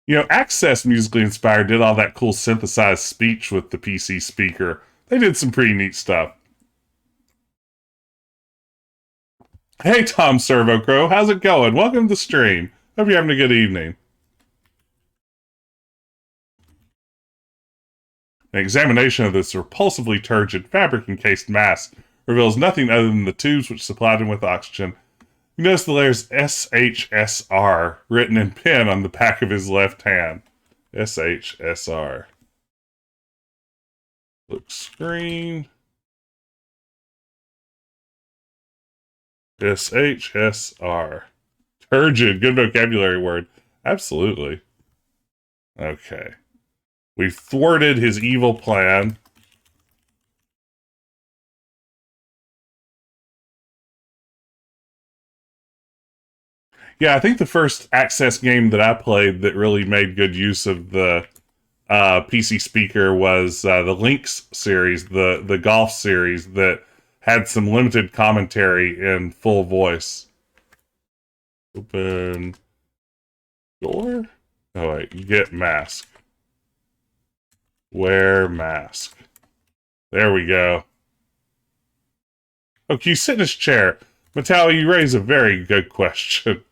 You know, Access Musically Inspired did all that cool synthesized speech with the PC speaker. They did some pretty neat stuff. Hey, Tom Servocrow, how's it going? Welcome to the stream. Hope you're having a good evening. An examination of this repulsively turgid, fabric-encased mass reveals nothing other than the tubes which supplied him with oxygen. You notice the letters SHSR written in pen on the back of his left hand. SHSR. Look screen. SHSR. Turgid. Good vocabulary word. Absolutely. Okay. We've thwarted his evil plan. Yeah, I think the first Access game that I played that really made good use of the PC speaker was the Lynx series, the golf series that had some limited commentary in full voice. Open door? Oh wait, get mask. Wear mask. There we go. Oh, can you sit in his chair? Mattel, you raise a very good question.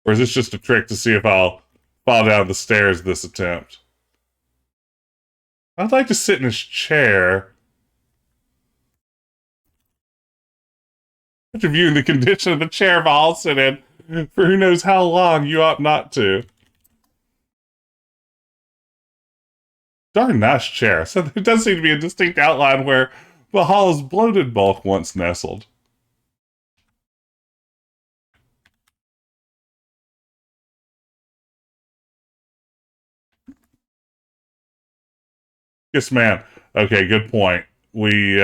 Or is this just a trick to see if I'll fall down the stairs this attempt? I'd like to sit in his chair. After viewing the condition of the chair Vohaul sit in for who knows how long, you ought not to. Darn nice chair. So there does seem to be a distinct outline where Vohaul's bloated bulk once nestled. Kiss man. Okay, good point. We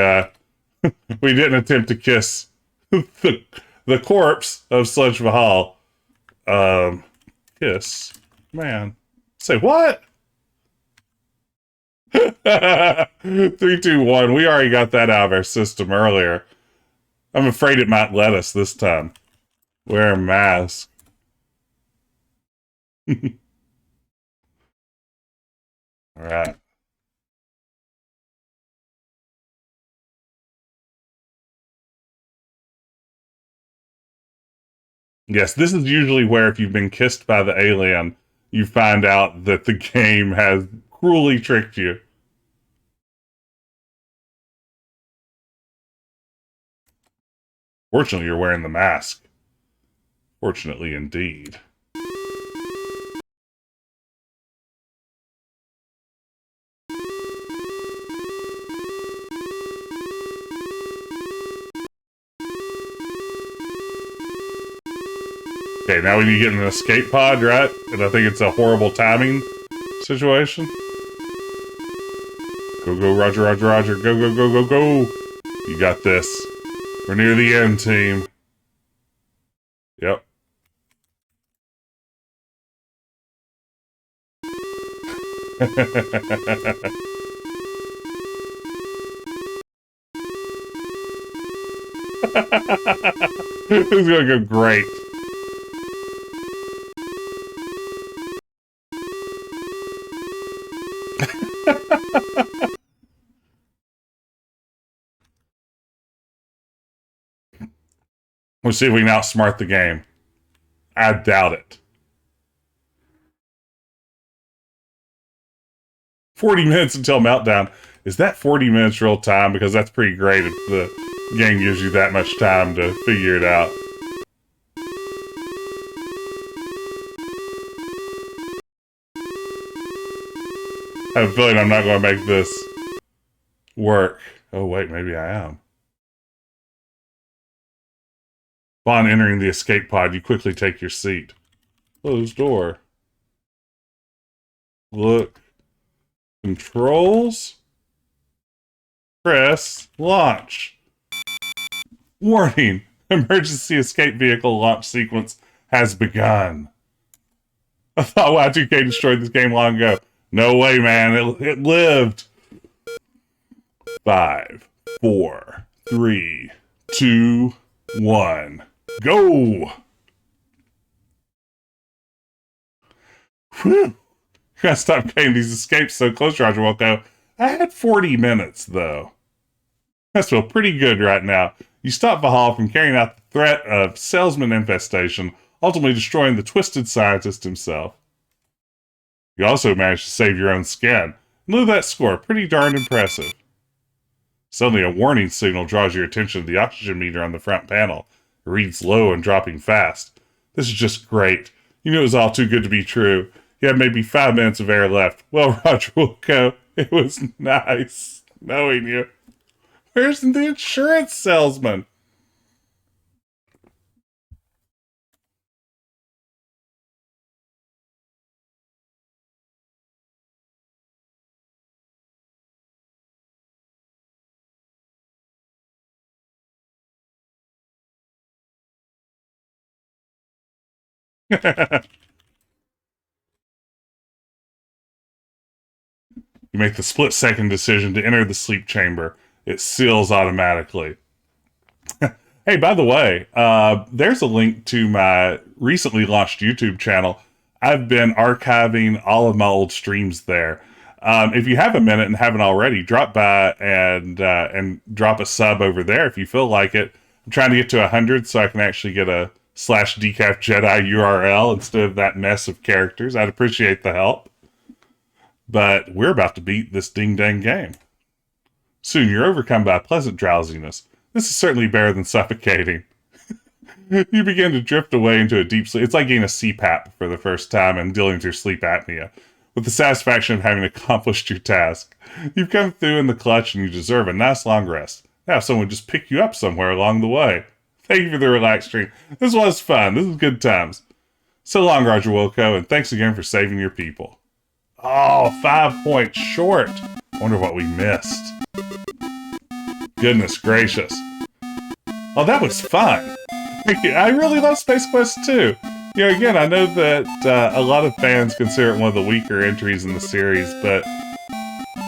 we didn't attempt to kiss the corpse of Sludge Vohaul. Kiss man. Say what? 3, 2, 1. We already got that out of our system earlier. I'm afraid it might let us this time. Wear a mask. All right. Yes, this is usually where if you've been kissed by the alien, you find out that the game has cruelly tricked you. Fortunately, you're wearing the mask. Fortunately, indeed. Okay, now we need to get in an escape pod, right? And I think it's a horrible timing situation. Go, go, Roger, Roger, Roger. Go, go, go, go, go. You got this. We're near the end, team. Yep. This is gonna go great. We'll see if we can outsmart the game. I doubt it. 40 minutes until meltdown. Is that 40 minutes real time? Because that's pretty great if the game gives you that much time to figure it out. I have a feeling I'm not going to make this work. Oh, wait, maybe I am. Upon entering the escape pod, you quickly take your seat. Closed door. Look. Controls. Press. Launch. Warning. Emergency escape vehicle launch sequence has begun. I thought Y2K destroyed this game long ago. No way, man. It lived. 5, 4, 3, 2, 1. Go! Whew. Gotta stop getting these escapes so close, Roger Wilco. I had 40 minutes, though. I feel pretty good right now. You stop Vohaul from carrying out the threat of salesman infestation, ultimately destroying the twisted scientist himself. You also managed to save your own skin. Look at that score, pretty darn impressive. Suddenly a warning signal draws your attention to the oxygen meter on the front panel. It reads low and dropping fast. This is just great. You knew it was all too good to be true. You had maybe 5 minutes of air left. Well, Roger Wilco, it was nice knowing you. Where's the insurance salesman? You make the split-second decision to enter the sleep chamber. It seals automatically. Hey, by the way, there's a link to my recently launched YouTube channel. I've been archiving all of my old streams there. If you have a minute and haven't already, drop by and drop a sub over there if you feel like it. I'm trying to get to 100 so I can actually get a /decaf Jedi URL instead of that mess of characters. I'd appreciate the help. But we're about to beat this ding-dang game. Soon you're overcome by a pleasant drowsiness. This is certainly better than suffocating. You begin to drift away into a deep sleep. It's like getting a CPAP for the first time and dealing with your sleep apnea, with the satisfaction of having accomplished your task. You've come through in the clutch and you deserve a nice long rest. Have someone just pick you up somewhere along the way. Thank you for the relaxed stream. This was fun. This is good times. So long, Roger Wilco, and thanks again for saving your people. Oh, 5 points short. Wonder what we missed. Goodness gracious. Oh, that was fun. I really love Space Quest 2. You know, again, I know that a lot of fans consider it one of the weaker entries in the series, but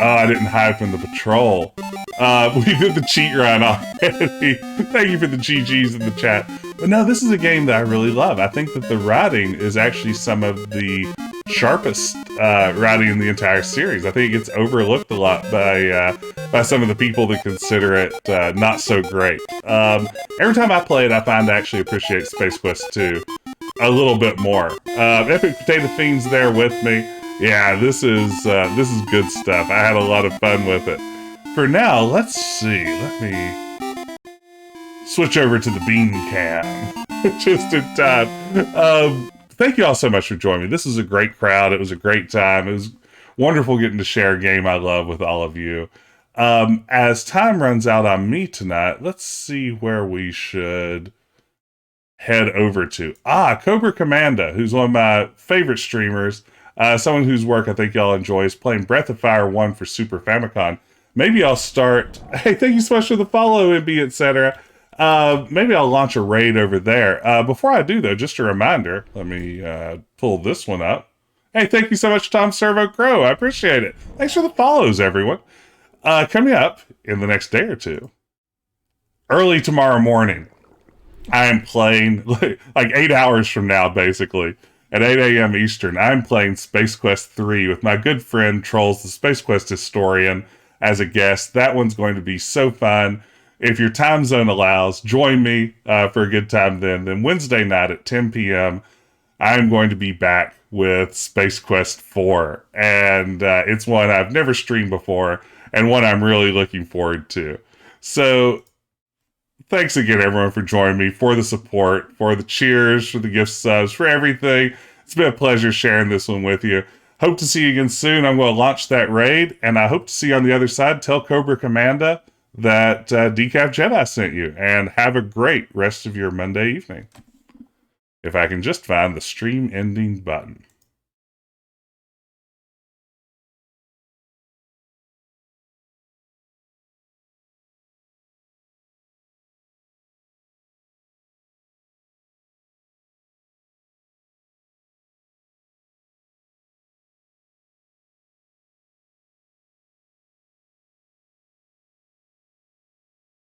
I didn't hide from the patrol. We did the cheat run already. Thank you for the GGs in the chat. But no, this is a game that I really love. I think that the writing is actually some of the sharpest writing in the entire series. I think it gets overlooked a lot by some of the people that consider it not so great. Every time I play it, I find I actually appreciate Space Quest 2 a little bit more. Epic Potato Fiend's there with me. Yeah, this is good stuff. I had a lot of fun with it. For now, let's see. Let me switch over to the bean can just in time. Thank you all so much for joining me. This is a great crowd. It was a great time. It was wonderful getting to share a game I love with all of you. As time runs out on me tonight, let's see where we should head over to. Cobra Commando, who's one of my favorite streamers. Someone whose work I think y'all enjoy is playing Breath of Fire 1 for Super Famicom. Maybe I'll start... Hey, thank you so much for the follow, MB, etc. Maybe I'll launch a raid over there. Before I do, though, just a reminder. Let me pull this one up. Hey, thank you so much, Tom Servo Crow. I appreciate it. Thanks for the follows, everyone. Coming up in the next day or two, early tomorrow morning, I am playing, like 8 hours from now, basically, at 8 a.m. Eastern, I'm playing Space Quest 3 with my good friend Trolls, the Space Quest historian, as a guest. That one's going to be so fun. If your time zone allows, join me for a good time then. Then Wednesday night at 10 p.m., I'm going to be back with Space Quest 4. And it's one I've never streamed before, and one I'm really looking forward to. So, thanks again, everyone, for joining me, for the support, for the cheers, for the gift subs, for everything. It's been a pleasure sharing this one with you. Hope to see you again soon. I'm going to launch that raid, and I hope to see you on the other side. Tell Cobra Commando that Decaf Jedi sent you, and have a great rest of your Monday evening. If I can just find the stream ending button.